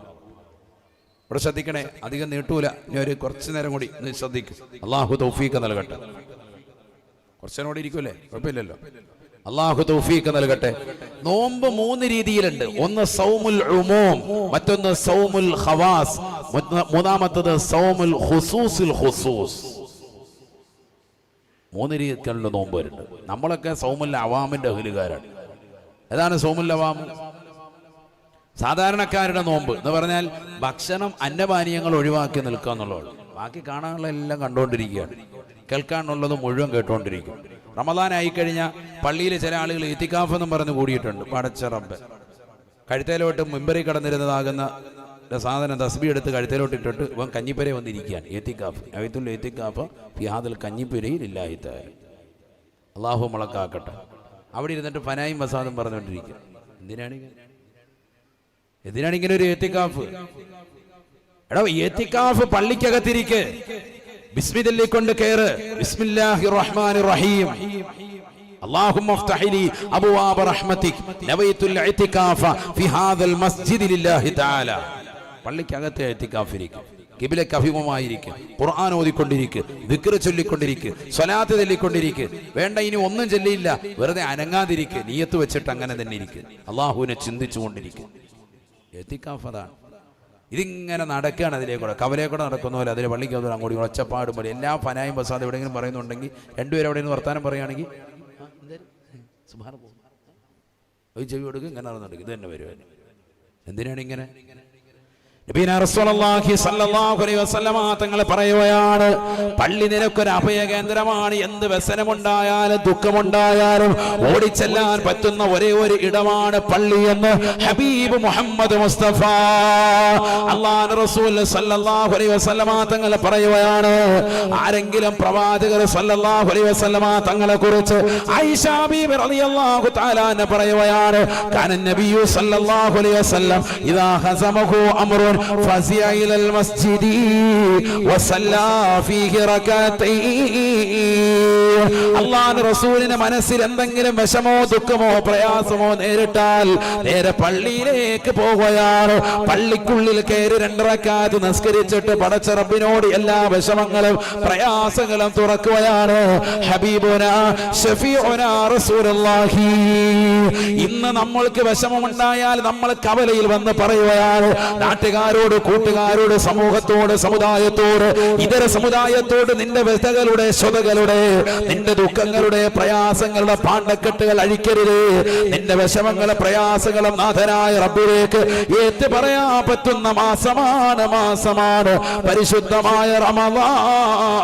Speaker 1: ഇവിടെ ശ്രദ്ധിക്കണേ, അധികം നീട്ടൂല. ഇനി ഒരു കുറച്ചു നേരം കൂടി ശ്രദ്ധിക്കും. അല്ലാഹു തൗഫീഖ് നൽകട്ടെ. കുറച്ചു നേരം കൂടി ഇരിക്കൂലേ, കുഴപ്പമില്ലല്ലോ. അല്ലാഹു തൗഫീഖ് നൽകട്ടെ. നോമ്പ് 3 രീതിയിലുണ്ട്. ഒന്ന് സൗമുൽ ഉമൂം, മറ്റൊന്ന് സൗമുൽ ഖവാസ്, മൂന്നാമത്തത് സൗമുൽ ഖുസൂസുൽ ഖുസൂസ്. 3 രീതിയിലുള്ള നോമ്പ് വരുന്നുണ്ട്. നമ്മളൊക്കെ സൗമുൽ അവാമിന്റെ അഹ്ലുകാരാണ്. ഏതാണ് സൗമുൽ അവാം? സാധാരണക്കാരുടെ നോമ്പ് എന്ന് പറഞ്ഞാൽ ഭക്ഷണം, അന്നപാനീയങ്ങൾ ഒഴിവാക്കി നിൽക്കുക എന്നുള്ളതാണ്. ബാക്കി കാണാനുള്ള എല്ലാം കണ്ടുകൊണ്ടിരിക്കുകയാണ്, കേൾക്കാനുള്ളത് മുഴുവൻ കേട്ടുകൊണ്ടിരിക്കും. റമദാൻ ആയിക്കഴിഞ്ഞാൽ പള്ളിയിൽ ചില ആളുകൾ ഇത്തിക്കാഫ് എന്നും പറഞ്ഞ് കൂടിയിട്ടുണ്ട്. പടച്ച റബ്ബ്, കഴുത്തേലോട്ട് മിമ്പറി കടന്നിരുന്നതാകുന്ന സാധനം തസ്ബീഹ് എടുത്ത് കഴുത്തേലോട്ട് ഇട്ടിട്ട് ഇവൻ കഞ്ഞിപ്പുര വന്നിരിക്കുകയാണ്. ഏത്തിക്കാഫ് അയത്തുൽ ഏത്തിക്കാഫ് ഫിഹാദുൽ കഞ്ഞിപ്പുരയിൽ ഇല്ലാഹി തആല. അല്ലാഹു മുളക്കാക്കട്ടെ. അവിടെ ഇരുന്നിട്ട് ഫനായും വസാദും പറഞ്ഞുകൊണ്ടിരിക്കുക. എന്തിനാണ് ഇങ്ങനെ ഒരു ഏത്തിക്കാഫ്? എടാ, ഏത്തിക്കാഫ് പള്ളിക്കകത്തിരിക്ക്, ബിസ്മില്ലാഹി കൊണ്ട് കയറ്. ബിസ്മില്ലാഹിർ റഹ്മാനിർ റഹീം. اللهم افتح لي ابواب رحمتك نويت الاعتكاف في هذا المسجد لله تعالى. പള്ളിക്കകത്തെ ഏത്തിക്കാഫിരിക്കും, കിബിലക്ക് അഭിമുഖമായിരിക്കും, ഖുർആൻ ഓതിക്കൊണ്ടിരിക്കുക, ദിക്ർ ചൊല്ലിക്കൊണ്ടിരിക്കുക, സ്വലാത്ത് ചൊല്ലിക്കൊണ്ടിരിക്കുക. വേണ്ട, ഇനി ഒന്നും ചൊല്ലിയില്ല, വെറുതെ അനങ്ങാതിരിക്കുക, നിയത്ത് വെച്ചിട്ട് അങ്ങനെ തന്നെ ഇരിക്കുക, അള്ളാഹുവിനെ ചിന്തിച്ചുകൊണ്ടിരിക്കുക. ഏത്തിക്കാഫ് അതാണ്. ഇതിങ്ങനെ നടക്കുകയാണ്. അതിലേക്കൂടെ കവലയെ കൂടെ നടക്കുന്ന പോലെ അതിലെ പള്ളിക്ക് അങ്ങോട്ട് ഒച്ചപ്പാടും പോലെ. എല്ലാ ഫനായും ബസാദ് എവിടെയെങ്കിലും പറയുന്നുണ്ടെങ്കിൽ രണ്ടുപേരും എവിടെയെങ്കിലും വർത്താനം പറയുകയാണെങ്കിൽ ചെവി കൊടുക്കും, ഇങ്ങനെ നടന്നുണ്ട്. ഇത് തന്നെ വരുവാൻ എന്തിനാണ് ഇങ്ങനെ? നബിയനാ റസൂലുള്ളാഹി സ്വല്ലല്ലാഹു അലൈഹി വസല്ലമ തങ്ങൾ പറയുകയാണ്, പള്ളി നിനക്കൊരു അഭയ കേന്ദ്രമാണ്. എന്ത് വ്യസനമുണ്ടായാലും ദുഃഖമുണ്ടായാലും ഓടിച്ചെല്ലാൻ പറ്റുന്ന ഒരേ ഒരു ഇടമാണ് പള്ളി എന്ന് ഹബീബ് മുഹമ്മദ് മുസ്തഫ അല്ലാഹുവിന്റെ റസൂൽ സ്വല്ലല്ലാഹു അലൈഹി വസല്ലമ തങ്ങൾ പറയുകയാണ്. ആരെങ്കിലും പ്രവാചകർ സ്വല്ലല്ലാഹു അലൈഹി വസല്ലമ തങ്ങളെ കുറിച്ച് ആയിഷ ബീബി റളിയല്ലാഹു തആല അൻഹ പറയുകയാണ്, കാന നബിയു സ്വല്ലല്ലാഹു അലൈഹി വസല്ലം ഇദാ ഹസമഹു അംറുൻ فزع إلى المسجد وصلى فيه ركعتين. അല്ലാഹുവിന്റെ റസൂലിന്റെ മനസ്സിൽ എന്തെങ്കിലും വിഷമോ ദുഃഖമോ പ്രയാസമോ നേരിട്ടാൽ നേരെ പള്ളിയിലേക്ക് പോവുകയാണ്. പള്ളിക്കുള്ളിൽ കയറി കയറി 2 റക്അത്ത് നിസ്കരിച്ചിട്ട് പടച്ച റബ്ബിനോട് എല്ലാ വിഷമങ്ങളും പ്രയാസങ്ങളും തുറക്കുകയാണ്. ഹബീബുനാ ഷഫീഉനാ റസൂലുള്ളാഹി. ഇന്ന് നമ്മൾക്ക് വിഷമമുണ്ടായാൽ നമ്മൾ കവലയിൽ വന്ന് പറയുകയാണ്, നാട്ടുകാരോട്, കൂട്ടുകാരോട്, സമൂഹത്തോട്, സമുദായത്തോട്, ഇതര സമുദായത്തോട് നിന്റെ വ്യഥകളുടെ, സ്വതകളുടെ, നിന്റെ ദുഃഖങ്ങളുടെ, പ്രയാസങ്ങളുടെ പാണ്ടക്കെട്ടുകൾ അഴിക്കരുത്. നിന്റെ വിഷമങ്ങളെ, പ്രയാസങ്ങളും നാഥനായ റബ്ബിലേക്ക് ഏറ്റു പറയാൻ പറ്റുന്ന മാസമാണ് പരിശുദ്ധമായ റമളാൻ.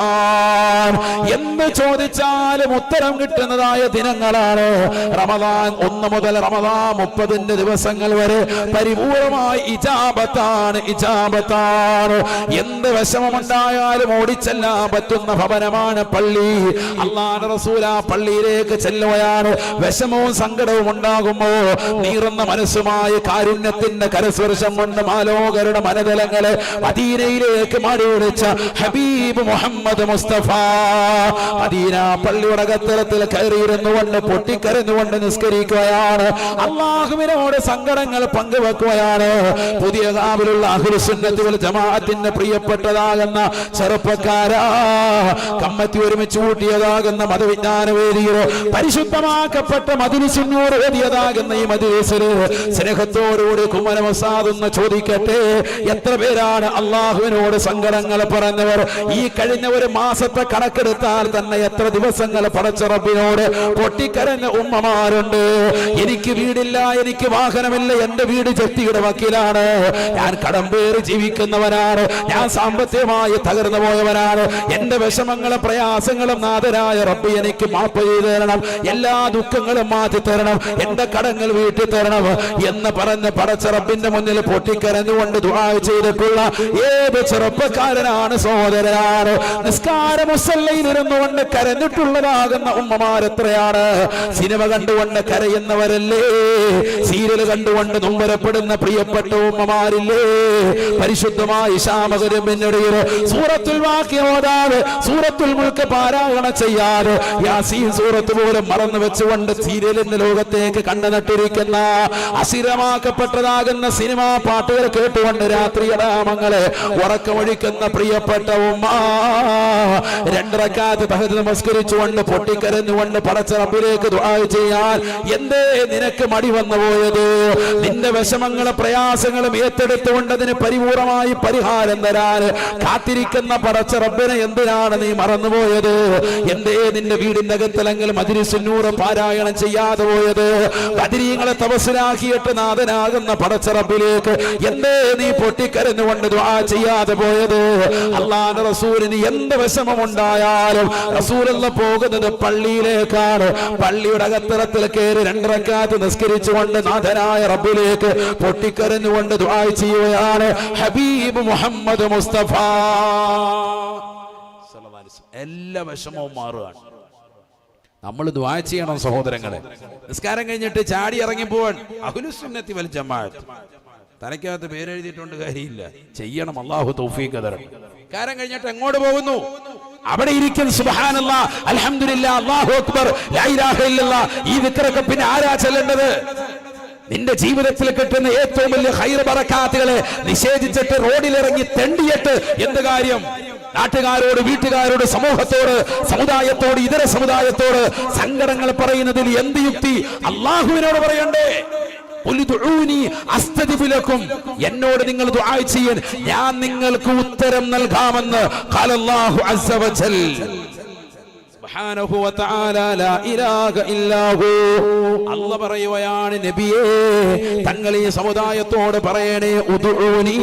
Speaker 1: എന്ന് ചോദിച്ചാലും ഉത്തരം കിട്ടുന്നതായ ദിനങ്ങളാണ് റമളാൻ 1 മുതൽ റമളാൻ 30 ദിവസങ്ങൾ വരെ പരിപൂർണമായി ഇജാബത്താണ്. എന്ത് വിഷമമുണ്ടായാലും ഓടിച്ചെല്ലാൻ പറ്റുന്ന ഭവനമാണ് പള്ളി. അല്ലാഹുവിന്റെ റസൂൽ ആ പള്ളിയിലേക്ക് ചെല്ലുകയാണ്. വിഷമവും സങ്കടവും ഉണ്ടാകുമ്പോ നീറുന്ന മനസ്സുമായി കാരുണ്യത്തിന്റെ കരസ്പർശം കൊണ്ട് മാലോകരുടെ മനതലങ്ങളെ മദീനയിലേക്ക് മാടിയൊളിച്ച ഹബീബ് മുഹമ്മദ് മുസ്തഫ മദീന പള്ളിയുടെ കത്തരത്തിൽ കയറിയിരുന്നുകൊണ്ട് പൊട്ടിക്കരഞ്ഞുകൊണ്ട് നിസ്കരിക്കുകയാണ്. അള്ളാഹുവിനോട് സങ്കടങ്ങൾ പങ്കുവെക്കുകയാണ്. പുതിയ കാവിലുള്ള അഹ്ലുസുന്നത്ത് വൽ ജമാഅത്തിന്റെ പ്രിയപ്പെട്ടതാകുന്ന ചെറുപ്പക്കാരാ, കമ്മിറ്റി ഒരുമിച്ച് കൂട്ടിയതാകുന്ന മതവിജ്ഞാന വേദിയിലോ പരിശുദ്ധമാക്കപ്പെട്ട മജ്‌ലിസിനോട് വേദിയതാകുന്ന ഈ മജ്‌ലിസിൽ സ്നേഹത്തോടുകൂടി കുമ്മനം ഉസ്താദ് ഒന്ന് ചോദിക്കട്ടെ, എത്ര പേരാണ് അള്ളാഹുവിനോട് സങ്കടങ്ങൾ പറഞ്ഞവർ? ഈ കഴിഞ്ഞ ഒരു മാസത്തെ കണക്കെടുത്താൽ തന്നെ എത്ര ദിവസങ്ങൾ പടച്ച റബ്ബിനോട് പൊട്ടിക്കരഞ്ഞ ഉമ്മമാരുണ്ട്. എനിക്ക് വീടില്ല, എനിക്ക് വാഹനമില്ല, എന്റെ വീട് ജപ്തിയുടെ വക്കീലാണ്, ഞാൻ കടം പേറി ജീവിക്കുന്നവനാണ്, ഞാൻ സാമ്പത്തികമായി തകർന്നു പോയവനാണ്, എന്റെ വിഷമങ്ങളും പ്രയാസങ്ങളും നാഥനായ റബ്ബ് എനിക്ക് മാപ്പ് ചെയ്തു തരണം, എല്ലാ ദുഃഖങ്ങളും മാറ്റി തരണം, എന്റെ കടങ്ങൾ വീട്ടി തരണം എന്ന് പറഞ്ഞ് പടച്ച റബ്ബിന്റെ മുന്നിൽ പൊട്ടിക്കരഞ്ഞുകൊണ്ട് ദുആ ചെയ്തിട്ടുള്ള ഏത് ചെറുപ്പക്കാരനാണ്, സഹോദരനാണ്? നിസ്കാര മുസല്ലയിൽ ഇരുന്നുകൊണ്ട് കരഞ്ഞിട്ടുള്ളതാകുന്ന ഉമ്മമാരെത്രയാണ്? സിനിമ കണ്ടുകൊണ്ട് കരയുന്നവരല്ലേ? സീരിയൽ കണ്ടുകൊണ്ട് നൊമ്പരപ്പെടുന്ന പ്രിയപ്പെട്ട ഉമ്മമാരില്ലേ? പരിശുദ്ധമായ ഇശാമകരിമിനിടയിൽ സൂറത്തുൽ വാഖിഅ ഓതാതെ, സൂറത്തുൽ മുൽക്ക് പാരായണം ചെയ്യാതെ, യാസീൻ സൂറത്ത് പോലും മറന്നു വെച്ചുകൊണ്ട് സീരിയലിന്റെ ലോകത്തേക്ക് കണ്ണുനട്ടിരിക്കുന്ന, അസ്ഥിരമാക്കപ്പെട്ടതാകുന്ന സിനിമാ പാട്ടുകൾ കേട്ടുകൊണ്ട് രാത്രിയടാമങ്ങളെ ഉറക്കമൊഴിക്കുന്ന പ്രിയപ്പെട്ട ഉമ്മ 2 റക്അത്ത് തഹജ്ജുദ് നമസ്കരിച്ചുകൊണ്ട് പൊട്ടിക്കരഞ്ഞുകൊണ്ട് പടച്ച റബ്ബിലേക്ക് ദുആ ചെയ്യാൻ എന്തേ നിനക്ക് മടി വന്നു പോയത്? നിന്റെ വിഷമങ്ങളും പ്രയാസങ്ങളും ഏറ്റെടുത്തുകൊണ്ട് അതിന് പരിപൂർണമായി പരിഹാരം തരാൻ കാത്തിരിക്കുന്ന പടച്ച റബ്ബിനെ എന്തിനാണ് നീ മറന്നുപോയത്? എന്തേ നിന്റെ വീടിന്റെ അകത്തലെങ്കിൽ മജ്‌ലിസുൻ നൂർ പാരായണം ചെയ്യാതെ പോയത്? ബദരീങ്ങളെ തവസ്സുലാക്കിയിട്ട് നാഥനാകുന്ന പടച്ച റബ്ബിലേക്ക് എന്തേ നീ പൊട്ടിക്കരഞ്ഞുകൊണ്ട് ദുആ ചെയ്യാതെ പോയത്? അല്ലാഹുവിന്റെ റസൂലിന് എന്ത് വിഷമമുണ്ടായാലും റസൂലുള്ള പോകുന്നത് പള്ളിയിലേക്കാണ്. പള്ളിയുടെ അകത്തളത്തിൽ കയറി 2 റക്അത്ത് നിസ്കരിച്ചുകൊണ്ട് നാഥനായ റബ്ബിലേക്ക് പൊട്ടിക്കരഞ്ഞുകൊണ്ട് ദുആ ചെയ്യുകയാണ് ഹബീബ് മുഹമ്മദ് മുസ്തഫ. എല്ലാ വിഷമവും മാറുകയാണ്. നമ്മൾ ദുആ ചെയ്യണം സഹോദരങ്ങളെ. നിസ്കാരം കഴിഞ്ഞിട്ട് ചാടി ഇറങ്ങിപ്പോവാൻ അഹ്ലുസുന്നത്തി വൽ ജമാഅത്ത് തലയ്ക്കകത്ത് പേരെഴുതിയിട്ടുണ്ട്, കാര്യമില്ല, ചെയ്യണം. അല്ലാഹു തൗഫീഖ് തരട്ടെ. കാരം കഴിഞ്ഞിട്ട് എങ്ങോട്ട് പോകുന്നു? അവിടെ ഇരിക്കും. സുബ്ഹാനല്ലാഹ്, അൽഹംദുലില്ലാഹ്, അല്ലാഹു അക്ബർ, ലാ ഇലാഹ ഇല്ലല്ലാഹ്. ഈ ദിക്റൊക്കെ പിന്നെ ആരാ ചൊല്ലേണ്ടത്? നിന്റെ ജീവിതത്തിൽ കിട്ടുന്ന ഏറ്റവും വലിയ ഖൈർ ബറകാത്തുകളെ നിഷേധിച്ചിട്ട് റോഡിലിറങ്ങി തെണ്ടിയിട്ട് എന്ത് കാര്യം? നാട്ടുകാരോട്, വീട്ടുകാരോട്, സമൂഹത്തോട്, സമുദായത്തോട്, ഇതര സമുദായത്തോട് സങ്കടങ്ങൾ പറയുന്നതിൽ എന്ത് യുക്തി? അല്ലാഹുവിനോട് പറയണ്ടേ? എന്നോട് നിങ്ങൾ ദുആ ചെയ്യാൻ ഞാൻ നിങ്ങൾക്ക് ഉത്തരം നൽകാമെന്ന് ഖാലല്ലാഹു അസ്സ വജൽ. സുബ്ഹാനഹു വ തആല ലാ ഇലാഹ ഇല്ലാഹു. അല്ലാഹു പറയുകയാണ്, നബിയേ തങ്ങൾ ഈ സമുദായത്തോട് പറയണേ, ഉദ്ഉനി,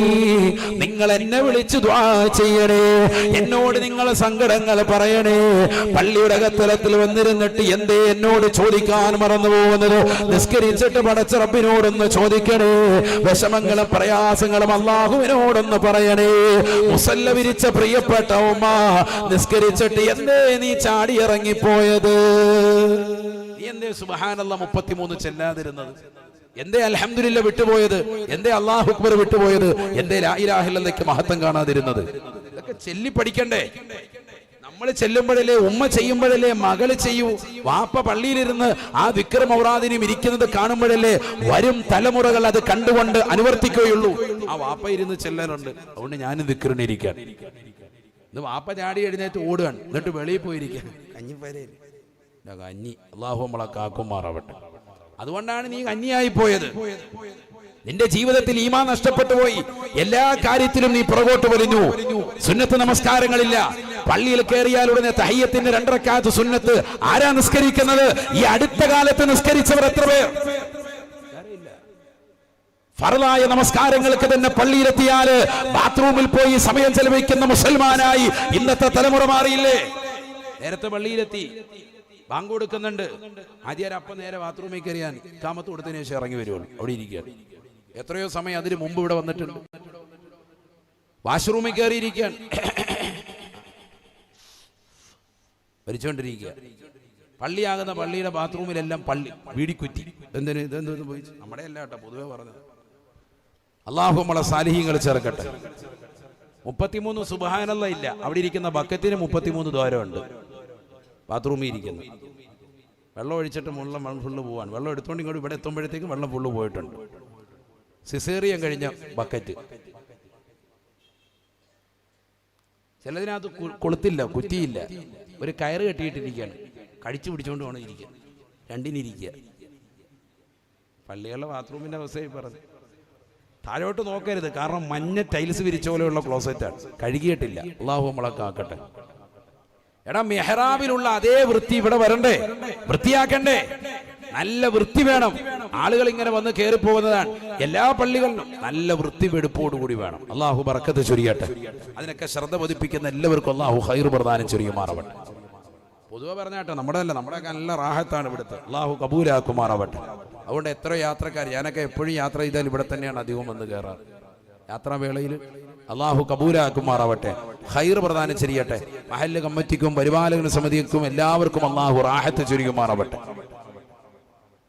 Speaker 1: നിങ്ങൾ എന്നെ വിളിച്ച് ദുആ ചെയ്യണേ, എന്നോട് നിങ്ങൾ സങ്കടങ്ങൾ പറയണേ. പള്ളിയുടെ അകത്തളത്തിൽ വന്നിരുന്നിട്ട് എന്തേ എന്നോട് ചോദിക്കാൻ മറന്നു പോകുന്നത്? നിസ്കരിച്ചിട്ട് പടച്ച റബ്ബിനോടൊന്ന് ചോദിക്കണേ. വിഷമങ്ങളും പ്രയാസങ്ങളും അല്ലാഹുവിനോടൊന്ന് പറയണേ. മുസല്ല വിരിച്ച പ്രിയപ്പെട്ട ഉമ്മ, നിസ്കരിച്ചിട്ട് എന്തേ നീ ചാടി ഇറങ്ങിപ്പോയത്? എന്തേ സുബ്ഹാനല്ലാഹ് 33 ചെല്ലാതിരുന്നത്? എന്തേ അൽഹംദുലില്ലാഹ് വിട്ടുപോയത്? എന്തേ അല്ലാഹു അക്ബർ വിട്ടുപോയത്? എന്തേ ലാ ഇലാഹ ഇല്ലല്ലാഹ്ക്ക് മഹത്വം കാണാതിരുന്നത്? ഇതൊക്കെ ചൊല്ലി പഠിക്കണ്ടേ? നമ്മൾ ചെല്ലുമ്പോഴല്ലേ, ഉമ്മ ചെയ്യുമ്പോഴല്ലേ മകള് ചെയ്യൂ. വാപ്പ പള്ളിയിലിരുന്ന് ആ ദിക്ർ മൗറാദിനും ഇരിക്കുന്നത് കാണുമ്പോഴല്ലേ വരും തലമുറകൾ അത് കണ്ടുകൊണ്ട് അനുവർത്തിക്കുകയുള്ളൂ. ആ വാപ്പ ഇരുന്ന് ചെല്ലാറുണ്ട്, അതുകൊണ്ട് ഞാനും ദിക്റിനിരിക്കാൻ. ഇത് വാപ്പ ചാടി എഴുന്നേറ്റ് ഓടുകയാണ്, എന്നിട്ട് വെളിയിൽ പോയിരിക്കാൻ കഞ്ഞി. അള്ളാഹു നമ്മളെ കാക്കുമാറാവട്ടെ. അതുകൊണ്ടാണ് നീ കഞ്ഞിയായി പോയത്. നിന്റെ ജീവിതത്തിൽ ഈമാൻ നഷ്ടപ്പെട്ടു പോയി. എല്ലാ കാര്യത്തിലും നീ പുറകോട്ട് വലിഞ്ഞു. സുന്നത്ത് നമസ്കാരങ്ങളില്ല. പള്ളിയിൽ കയറിയാൽ ഉടനെ തഹയ്യത്തിന്റെ 2 റക്അത്ത് സുന്നത്ത്. ആരാ നിസ്കരിക്കുന്നത്? ഈ അടുത്ത കാലത്ത് നിസ്കരിച്ചവർ എത്ര പേർ? ഫർളായ നമസ്കാരങ്ങൾക്ക് തന്നെ പള്ളിയിലെത്തിയാൽ ബാത്റൂമിൽ പോയി സമയം ചെലവഴിക്കുന്ന മുസൽമാനായി ഇന്നത്തെ തലമുറ മാറിയില്ലേ? നേരത്തെ പള്ളിയിലെത്തി, ബാങ്ക് കൊടുക്കുന്നുണ്ട്, ആദ്യം അപ്പം നേരെ ബാത്റൂമിൽ കയറിയാൻ കാമത്ത് കൊടുത്തതിന് ശേഷം ഇറങ്ങി വരുള്ളൂ. അവിടെ ഇരിക്കുക. എത്രയോ സമയം അതിന് മുമ്പ് ഇവിടെ വന്നിട്ടുണ്ട്. വാഷ്റൂമിൽ കയറിയിരിക്കാൻ ഭരിച്ചുകൊണ്ടിരിക്കുക. പള്ളിയാകുന്ന പള്ളിയുടെ ബാത്റൂമിലെല്ലാം പള്ളി വീടിക്കുറ്റി. എന്തിന് ഇതെന്ത് പോയി? നമ്മുടെ അല്ല കേട്ടോ, പൊതുവെ പറഞ്ഞത്. അള്ളാഹു നമ്മളെ സാലിഹീങ്ങൾ ചേർക്കട്ടെ. 33 സുബ്ഹാനല്ലാഹ് ഇല്ല. അവിടെ ഇരിക്കുന്ന ബക്കറ്റിന് 33 ദ്വാരമുണ്ട്. ബാത്റൂമിൽ ഇരിക്കുന്നു. വെള്ളം ഒഴിച്ചിട്ട് വെള്ളം ഫുള്ള് പോവാൻ. വെള്ളം എടുത്തുകൊണ്ട് ഇങ്ങോട്ട് ഇവിടെ എത്തുമ്പോഴത്തേക്കും വെള്ളം ഫുള്ള് പോയിട്ടുണ്ട്. സിസേറിയൻ കഴിഞ്ഞ ബക്കറ്റ്. ചിലതിനകത്ത് കൊളുത്തില്ല, കുറ്റിയില്ല, ഒരു കയറ് കെട്ടിയിട്ടിരിക്കുകയാണ്. കഴിച്ചു പിടിച്ചുകൊണ്ട് വേണം ഇരിക്കാൻ. രണ്ടിനിരിക്കുക. പള്ളികളുടെ ബാത്റൂമിന്റെ അവസ്ഥയായി പറഞ്ഞു. താഴോട്ട് നോക്കരുത്, കാരണം മഞ്ഞ ടൈൽസ് വിരിച്ച പോലെയുള്ള ക്ലോസറ്റാണ്. കഴുകിയിട്ടില്ല. അള്ളാഹു നമ്മളെ കാക്കട്ടെ. എടാ, മെഹ്റാബിലുള്ള അതേ വൃത്തി ഇവിടെ വരണ്ടേ? വൃത്തിയാക്കണ്ടേ? നല്ല വൃത്തി വേണം. ആളുകൾ ഇങ്ങനെ വന്ന് കയറി പോകുന്നതാണ്. എല്ലാ പള്ളികളിലും നല്ല വൃത്തി വെടുപ്പോടുകൂടി വേണം. അള്ളാഹു ബറക്കത്ത് ചൊരിയട്ടെ. അതിനൊക്കെ ശ്രദ്ധ പതിപ്പിക്കുന്ന എല്ലാവർക്കും അള്ളാഹു ഖൈർ പ്രദാനം ചൊരിയുമാറാവട്ടെ. പൊതുവെ പറഞ്ഞാട്ടെ, നമ്മുടെയൊക്കെ നല്ല റാഹത്താണ് ഇവിടുത്തെ. അള്ളാഹു കബൂലാക്കുമാറാവട്ടെ. അതുകൊണ്ട് എത്ര യാത്രക്കാർ, ഞാനൊക്കെ എപ്പോഴും യാത്ര ചെയ്താൽ ഇവിടെ തന്നെയാണ് അധികം വന്ന് കയറാറ്. യാത്രാവേളയിൽ അള്ളാഹു കബൂലാക്കുമാറാവട്ടെ. ഖൈർ പ്രദാനം ചെയ്യട്ടെ. മഹല്ല് കമ്മിറ്റിക്കും പരിപാലന സമിതിക്കും എല്ലാവർക്കും അള്ളാഹു റാഹത്ത് ചൊരിയുമാറാവട്ടെ.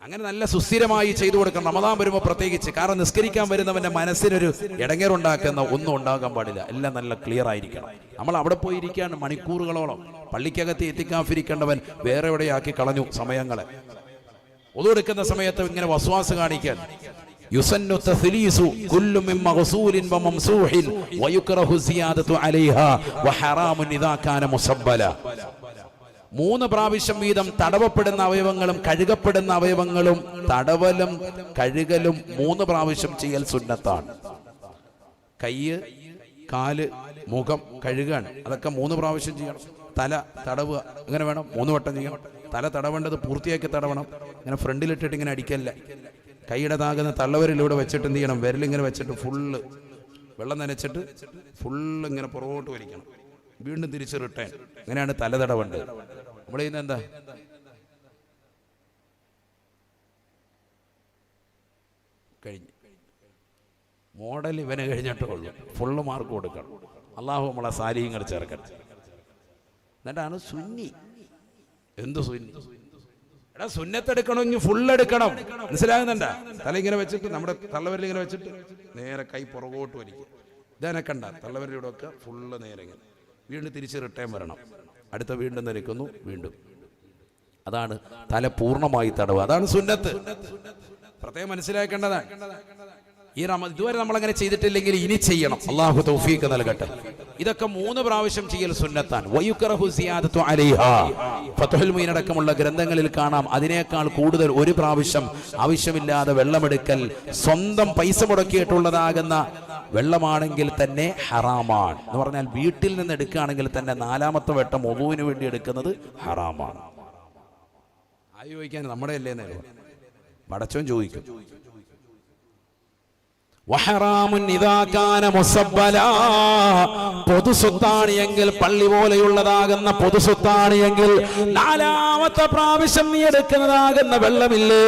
Speaker 1: അങ്ങനെ നല്ല സുസ്ഥിരമായി ചെയ്തു കൊടുക്കണം. റമദാൻ വരുമ്പോൾ പ്രത്യേകിച്ച്. കാരണം നിസ്കരിക്കാൻ വരുന്നവന്റെ മനസ്സിനൊരു ഇടങ്ങേറുണ്ടാക്കുന്ന ഒന്നും ഉണ്ടാകാൻ പാടില്ല. എല്ലാം നല്ല ക്ലിയർ ആയിരിക്കണം. നമ്മൾ അവിടെ പോയി ഇരിക്കാണ് മണിക്കൂറുകളോളം. പള്ളിക്കകത്ത് എത്തിക്കാഫിരിക്കേണ്ടവൻ വേറെ എവിടെയാക്കി കളഞ്ഞു സമയങ്ങളെ. ഒതുവെടുക്കുന്ന സമയത്ത് ഇങ്ങനെ വസ്വാസ് കാണിക്കാൻ. യുസന്നു തസ്ലീസു കുല്ലു മിൻ മഗ്സൂലിൻ വമംസൂഹിൻ വയുക്റഹു സിയാദതു അലൈഹാ വഹറാമുൻ ഇദാ കാന മുസബ്ബല. 3 പ്രാവശ്യം വീതം തടവപ്പെടുന്ന അവയവങ്ങളും കഴുകപ്പെടുന്ന അവയവങ്ങളും തടവലും കഴുകലും 3 പ്രാവശ്യം ചെയ്യൽ സുന്നത്താണ്. കയ്യ്, കാല്, മുഖം കഴുകാൻ, അതൊക്കെ 3 പ്രാവശ്യം ചെയ്യണം. തല തടവുക, ഇങ്ങനെ വേണം, 3 വട്ടം ചെയ്യണം. തല തടവേണ്ടത് പൂർത്തിയാക്കി തടവണം. ഇങ്ങനെ ഫ്രണ്ടിലിട്ടിട്ട് ഇങ്ങനെ അടിക്കല്ല. കൈയുടെ താകുന്ന തള്ളവരിലൂടെ വെച്ചിട്ട് എന്ത് ചെയ്യണം? വിരലിങ്ങനെ വെച്ചിട്ട് ഫുള്ള് വെള്ളം നനച്ചിട്ട് ഫുള്ള് ഇങ്ങനെ പുറകോട്ട് വലിക്കണം. വീണ്ടും തിരിച്ച് റിട്ടേൺ. ഇങ്ങനെയാണ് തല തടവേണ്ടത്. നമ്മൾ ചെയ്യുന്ന എന്താ? കഴിഞ്ഞു. മോഡൽ ഇവന് കഴിഞ്ഞിട്ടേ ഉള്ളൂ. ഫുള്ള് മാർക്ക് കൊടുക്കണം. അള്ളാഹു നമ്മളെ സാലിഹ്യങ്ങൾ ചേർക്കട്ടെ. എന്നിട്ടാണ് സുന്നി. എന്ത് സുന്നി? എടാ, സുന്നത്തെടുക്കണമെങ്കിൽ ഫുള്ള് എടുക്കണം. മനസ്സിലാകുന്നുണ്ടാ? തല ഇങ്ങനെ വെച്ചിട്ട് നമ്മുടെ തള്ളവരിൽ ഇങ്ങനെ വെച്ചിട്ട് നേരെ കൈ പുറകോട്ട് വലിക്കും. ഇതന്നെ കണ്ട തള്ളവരിലൂടെ ഒക്കെ ഫുള്ള് നേരെ ഇങ്ങനെ. വീണ്ടും തിരിച്ച് റിട്ടേൺ വരണം. അടുത്ത വീണ്ടും നരക്കുന്നു. വീണ്ടും. അതാണ് തല പൂർണ്ണമായി തടവ്. അതാണ് സുന്നത്ത്. പ്രത്യേകം മനസ്സിലാക്കേണ്ടതാണ്. ഇതുവരെ നമ്മളങ്ങനെ ചെയ്തിട്ടില്ലെങ്കിൽ ഇനി ചെയ്യണം. അള്ളാഹു തൗഫീഖ് നൽകട്ടെ. ഇതൊക്കെ 3 പ്രാവശ്യം ചെയ്യൽ സുന്നത്താണ്. വയുക്റഹു സിയാദതു അലൈഹാ. ഫത്ഹുൽ മുഈൻ അടക്കമുള്ള ഗ്രന്ഥങ്ങളിൽ കാണാം അതിനേക്കാൾ കൂടുതൽ 1 പ്രാവശ്യം ആവശ്യമില്ലാതെ വെള്ളമെടുക്കൽ. സ്വന്തം പൈസ മുടക്കിയിട്ടുള്ളതാകുന്ന വെള്ളമാണെങ്കിൽ തന്നെ ഹറാമാണ്. എന്ന് പറഞ്ഞാൽ വീട്ടിൽ നിന്ന് എടുക്കുകയാണെങ്കിൽ തന്നെ 4ാമത്തെ വട്ടം ഒവുവിന് വേണ്ടി എടുക്കുന്നത് ഹറാമാണ്. ആയി ചോദിക്കാൻ നമ്മുടെ അല്ലേ നേരം പടച്ചോൻ ചോദിക്കും. പൊതുസ്വത്താണ് എങ്കിൽ, പള്ളി പോലെയുള്ളതാകുന്ന പൊതുസ്വത്താണ് എങ്കിൽ 4ാമത്തെ പ്രാവശ്യം നീ എടുക്കുന്നതാകുന്ന വെള്ളമില്ലേ,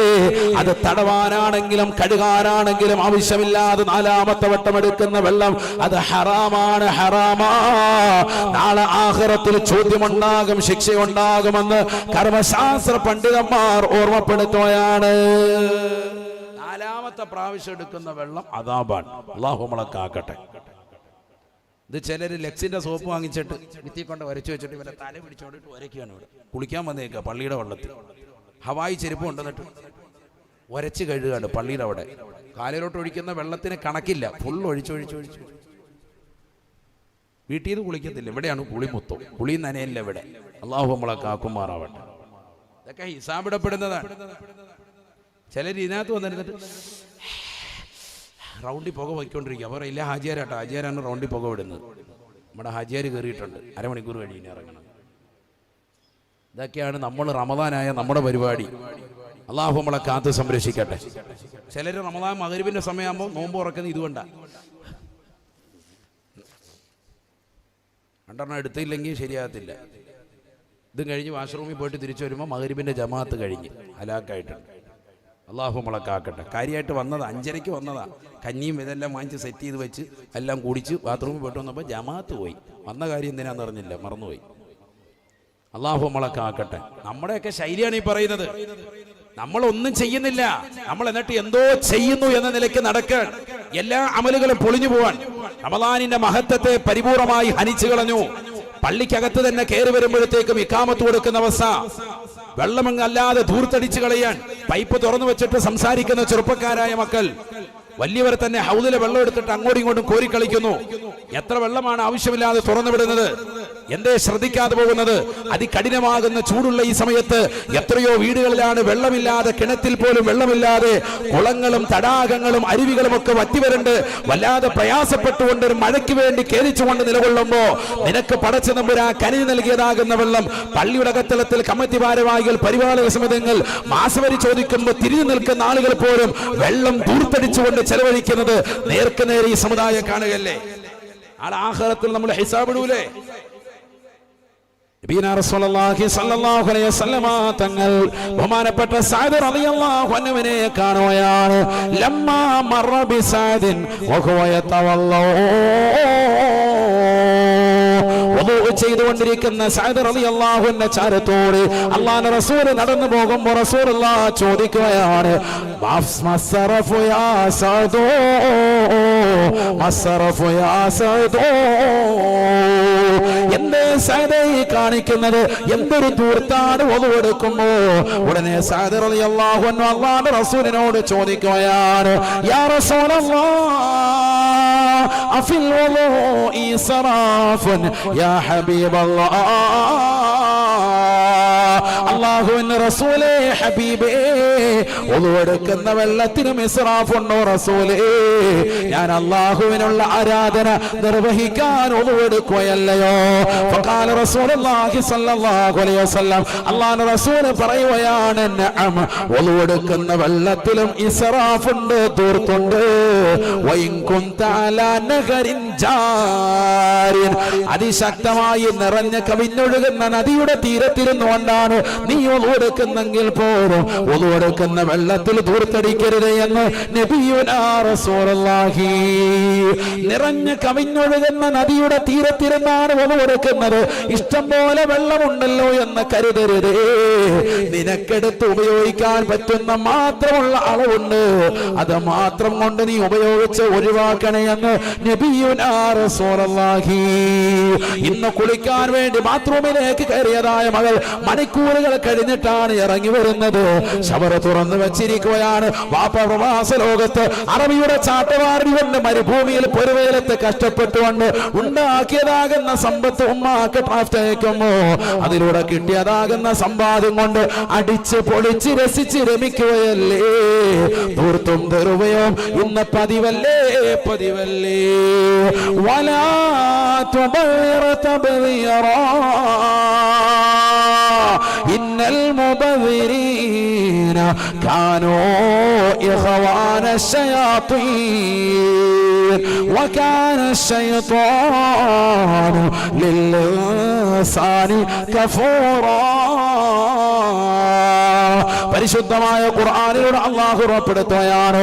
Speaker 1: അത് തടവാനാണെങ്കിലും കഴുകാനാണെങ്കിലും ആവശ്യമില്ലാതെ 4ാമത്തെ വട്ടം എടുക്കുന്ന വെള്ളം അത് ഹറാമാണ്. ഹറാമാ. നാളെ ആഖിറത്തിൽ ചോദ്യമുണ്ടാകും, ശിക്ഷയുണ്ടാകുമെന്ന് കർമ്മശാസ്ത്ര പണ്ഡിതന്മാർ ഓർമ്മപ്പെടുത്തുകയാണ്. 4ാമത്തെ പ്രാവശ്യം എടുക്കുന്ന വെള്ളം അദാബാണ്. അല്ലാഹു നമ്മളെ കാക്കട്ടെ. ഇത് ചിലർ ലെക്സിന്റെ സോപ്പ് വാങ്ങിച്ചിട്ട് ഭിത്തി കൊണ്ട് വരച്ചു വെച്ചിട്ട് ഇവരെ തല പിടിച്ചോണ്ടിട്ട് വരയ്ക്കുകയാണ്. ഇവിടെ കുളിക്കാൻ വന്നേക്കുക പള്ളിയുടെ വെള്ളത്തിൽ. ഹവായി ചെരുപ്പ് കൊണ്ടുവന്നിട്ട് വരച്ച് കഴുകുകയാണ് പള്ളിയുടെ അവിടെ. കാലിലോട്ട് ഒഴിക്കുന്ന വെള്ളത്തിന് കണക്കില്ല, ഫുൾ ഒഴിച്ചൊഴിച്ചൊഴിച്ചു. വീട്ടിൽ നിന്ന് കുളിക്കത്തില്ല, ഇവിടെയാണ് കുളി മൊത്തം. കുളി നനയില്ല ഇവിടെ. അള്ളാഹു നമ്മളെ കാക്കുമാറാവട്ടെ. ഇതൊക്കെ ഹിസാബിടപ്പെടുന്നതാണ്. ചിലർ ഇതിനകത്ത് വന്നിരുന്നിട്ട് റൗണ്ടിൽ പുക വയ്ക്കൊണ്ടിരിക്കുക. അവർ ഇല്ല ഹാജിയാരാട്ടോ, ഹാജിയാരാണ് റൗണ്ടിൽ പുക വിടുന്നത്. നമ്മുടെ ഹാജിയാർ കയറിയിട്ടുണ്ട്, അരമണിക്കൂർ കഴിഞ്ഞ് ഇറങ്ങണം. ഇതൊക്കെയാണ് നമ്മൾ റമദാനായ നമ്മുടെ പരിപാടി. അള്ളാഹു നമ്മളെ കാത്ത് സംരക്ഷിക്കട്ടെ. ചിലർ റമദാൻ മഗ്‌രിബിന്റെ സമയമാകുമ്പോൾ നോമ്പ് ഉറക്കുന്നത് ഇതുകൊണ്ടാ. രണ്ടെണ്ണം എടുത്തില്ലെങ്കിൽ ശരിയാകത്തില്ല. ഇതും കഴിഞ്ഞ് വാഷ്റൂമിൽ പോയിട്ട് തിരിച്ചു വരുമ്പോൾ മഗ്‌രിബിന്റെ ജമാഅത്ത് കഴിഞ്ഞ് ഹലാക്കായിട്ടുണ്ട്. അള്ളാഹു നമ്മളെ കാക്കട്ടെ. കാര്യമായിട്ട് വന്നതാ, 5:30 വന്നതാ. കഞ്ഞിയും ഇതെല്ലാം വാങ്ങിച്ച് സെറ്റ് ചെയ്ത് വെച്ച് എല്ലാം കുടിച്ച് ബാത്റൂമിൽ പോയിട്ട് വന്നപ്പോൾ ജമാഅത്ത് പോയി. വന്ന കാര്യം എന്തിനാന്ന് അറിഞ്ഞില്ല, മറന്നുപോയി. അള്ളാഹു നമ്മളെ കാക്കട്ടെ. നമ്മുടെയൊക്കെ ശൈലിയാണ് ഈ പറയുന്നത്. നമ്മളൊന്നും ചെയ്യുന്നില്ല, നമ്മൾ എന്നിട്ട് എന്തോ ചെയ്യുന്നു എന്ന നിലയ്ക്ക് നടക്കാൻ, എല്ലാ അമലുകളും പൊളിഞ്ഞു പോവാൻ. റമദാനിന്റെ മഹത്വത്തെ പരിപൂർണമായി ഹനിച്ചു കളഞ്ഞു. പള്ളിക്കകത്ത് തന്നെ കയറി വരുമ്പോഴത്തേക്കും ഇഖാമത്ത് കൊടുക്കുന്ന അവസ്ഥ, വെള്ളമങ്ങല്ലാതെ ധൂർത്തടിച്ചു കളയാൻ പൈപ്പ് തുറന്നു വെച്ചിട്ട് സംസാരിക്കുന്ന ചെറുപ്പക്കാരായ മക്കൾ. വലിയവർ തന്നെ ഹൗദിലെ വെള്ളം എടുത്തിട്ട് അങ്ങോട്ടും ഇങ്ങോട്ടും കോരിക്കളിക്കുന്നു. എത്ര വെള്ളമാണ് ആവശ്യമില്ലാതെ തുറന്നു വിടുന്നത്, എന്തേ ശ്രദ്ധിക്കാതെ പോകുന്നത്? അതികഠിനമാകുന്ന ചൂടുള്ള ഈ സമയത്ത് എത്രയോ വീടുകളിലാണ് വെള്ളമില്ലാതെ, കിണറ്റിൽ പോലും വെള്ളമില്ലാതെ, കുളങ്ങളും തടാകങ്ങളും അരുവികളും ഒക്കെ വറ്റിവരണ്ട് വല്ലാതെ പ്രയാസപ്പെട്ടുകൊണ്ട് ഒരു മഴയ്ക്ക് വേണ്ടി കേരിച്ചുകൊണ്ട് നിലകൊള്ളുമ്പോ നിനക്ക് പടച്ചു നമ്പുരാ കനിഞ്ഞു നൽകിയതാകുന്ന വെള്ളം പള്ളിയുടെ അകത്തളത്തിൽ കമ്മിറ്റി ഭാരവാഹികൾ, പരിപാലക സമിതികൾ മാസവരി ചോദിക്കുമ്പോൾ തിരിഞ്ഞു നിൽക്കുന്ന ആളുകൾ പോലും വെള്ളം ദൂർത്തടിച്ചുകൊണ്ട് ചെലവഴിക്കുന്നത് നേർക്ക് നേരെ ഈ സമുദായം കാണുകയല്ലേ. ആഖിറത്തിൽ നമ്മൾ ഹിസാബിടൂലേ? തങ്ങൾ ബഹുമാനപ്പെട്ട സഅദ് റളിയല്ലാഹു അൻഹുവിനെ കാണുകയാണ്. ലമ്മാ മറ ബിസഅദിൻ വഹുവ യതവല്ലൗ, ചെയ്തുകൊണ്ടിരിക്കുന്ന സഅദ് റളിയല്ലാഹു അൻഹു ചാരത്തോട് അല്ലാഹുവിന്റെ റസൂൽ നടന്നു പോകുമ്പോൾ റസൂലുള്ളാഹ് ചോദിക്കുകയാണ്, മസ്റഫു യാ സഅദ്, മസ്റഫു യാ സഅദ്, എന്തേ സഅദ് കാണിക്കുന്നത്, എന്തൊരു ദൂർത്താണ് വദു എടുക്കുമ്പോ? ഉടനെ സഅദ് റളിയല്ലാഹു അൻഹു അല്ലാഹുവിന്റെ റസൂലിനോട് ചോദിക്കുകയാണ്, യാ റസൂലല്ലാഹ് അഫിൽ വദുഇ സറാഫുൻ യാ ഹബീബല്ലാഹ്, അല്ലാഹുവിന്റെ റസൂലേ, ഹബീബേ, വദു എടുക്കുന്ന വെള്ളത്തിനും ഇസ്റാഫ് ഉണ്ടോ റസൂലേ? ഞാൻ അല്ലാഹുവിനുള്ള ആരാധന നിർവഹിക്കാൻ വദു എടുക്കുകയല്ലയോ? ഫഖാല റസൂലുള്ളാഹി സ്വല്ലല്ലാഹു അലൈഹി വസല്ലം, അല്ലാഹുവിന്റെ റസൂൽ പറയുകയാണ്, നഅം, വദു എടുക്കുന്ന വെള്ളത്തിലും ഇസ്റാഫ് ഉണ്ട്, ദൂർത്തുണ്ട്. വഇൻ കുൻത അലാ നഹരിൻ ജാരിൻ, അതിശക്തമായി നിറഞ്ഞ കവിഞ്ഞൊഴുകുന്ന നദിയുടെ തീരത്തിരുന്നുകൊണ്ടാണ് നീ വദു എടുക്കുന്നെങ്കിൽ പോലും വദു എടുക്കുന്ന വെള്ളത്തിൽ ദൂർത്തടിക്കരുത് എന്ന് നബിയുനാ റസൂലുള്ളാഹി. നിറഞ്ഞ കവിഞ്ഞൊഴുകുന്ന നദിയുടെ തീരത്തിരുന്നാണ് വദു എടുക്കുന്നത്. ഇഷ്ടം പോലെ വെള്ളമുണ്ടല്ലോ എന്ന് കരുതരുതേ. നിനക്കെടുത്ത് ഉപയോഗിക്കാൻ പറ്റുന്ന മാത്രമുള്ള അളവുണ്ട്, അത് മാത്രം കൊണ്ട് നീ ഉപയോഗിച്ച് ഒഴിവാക്കണേ എന്ന് നബിയുനാ റസൂലുള്ളാഹി. ഇന്ന് കുളിക്കാൻ വേണ്ടി ബാത്റൂമിലേക്ക് കയറിയതായ മകൾ മണിക്കൂറുകൾ കഴിഞ്ഞിട്ടാണ് ഇറങ്ങി വരുന്നത്. ഷവർ തുറന്നു വെച്ചിരിക്കുകയാണ്. വാപ്പ പ്രവാസ ലോകത്ത് അറബിയുടെ ചാട്ടവാറി കൊണ്ട് മരുഭൂമിയിൽ പൊരുവേലത്ത് കഷ്ടപ്പെട്ടുകൊണ്ട് ഉണ്ടാക്കിയതാകുന്ന സമ്പത്ത് ഉമ്മാക്ക് ഡ്രാഫ്റ്റ് അയക്കുമ്പോ അതിലൂടെ കിട്ടിയതാകുന്ന സമ്പാദ്യം കൊണ്ട് അടിച്ച് പൊളിച്ച് രസിച്ച് രമിക്കുകയല്ലേ. ധൂർത്തും തെറുവയും ഇന്ന് പതിവല്ലേ, പതിവല്ലേ. വലാ തുബിറ തബ്ദിറാ ഇന്നൽ മുബദിരീന കാനൂ ഇഖ്വാന ശയാത്തീൻ വകാന ശൈത്വാനു ലിൽഇൻസാനി കഫൂറാ. പരിശുദ്ധമായ ഖുർആനിലൂടെ അല്ലാഹു ഉറപ്പെടുത്തുകയാണ്,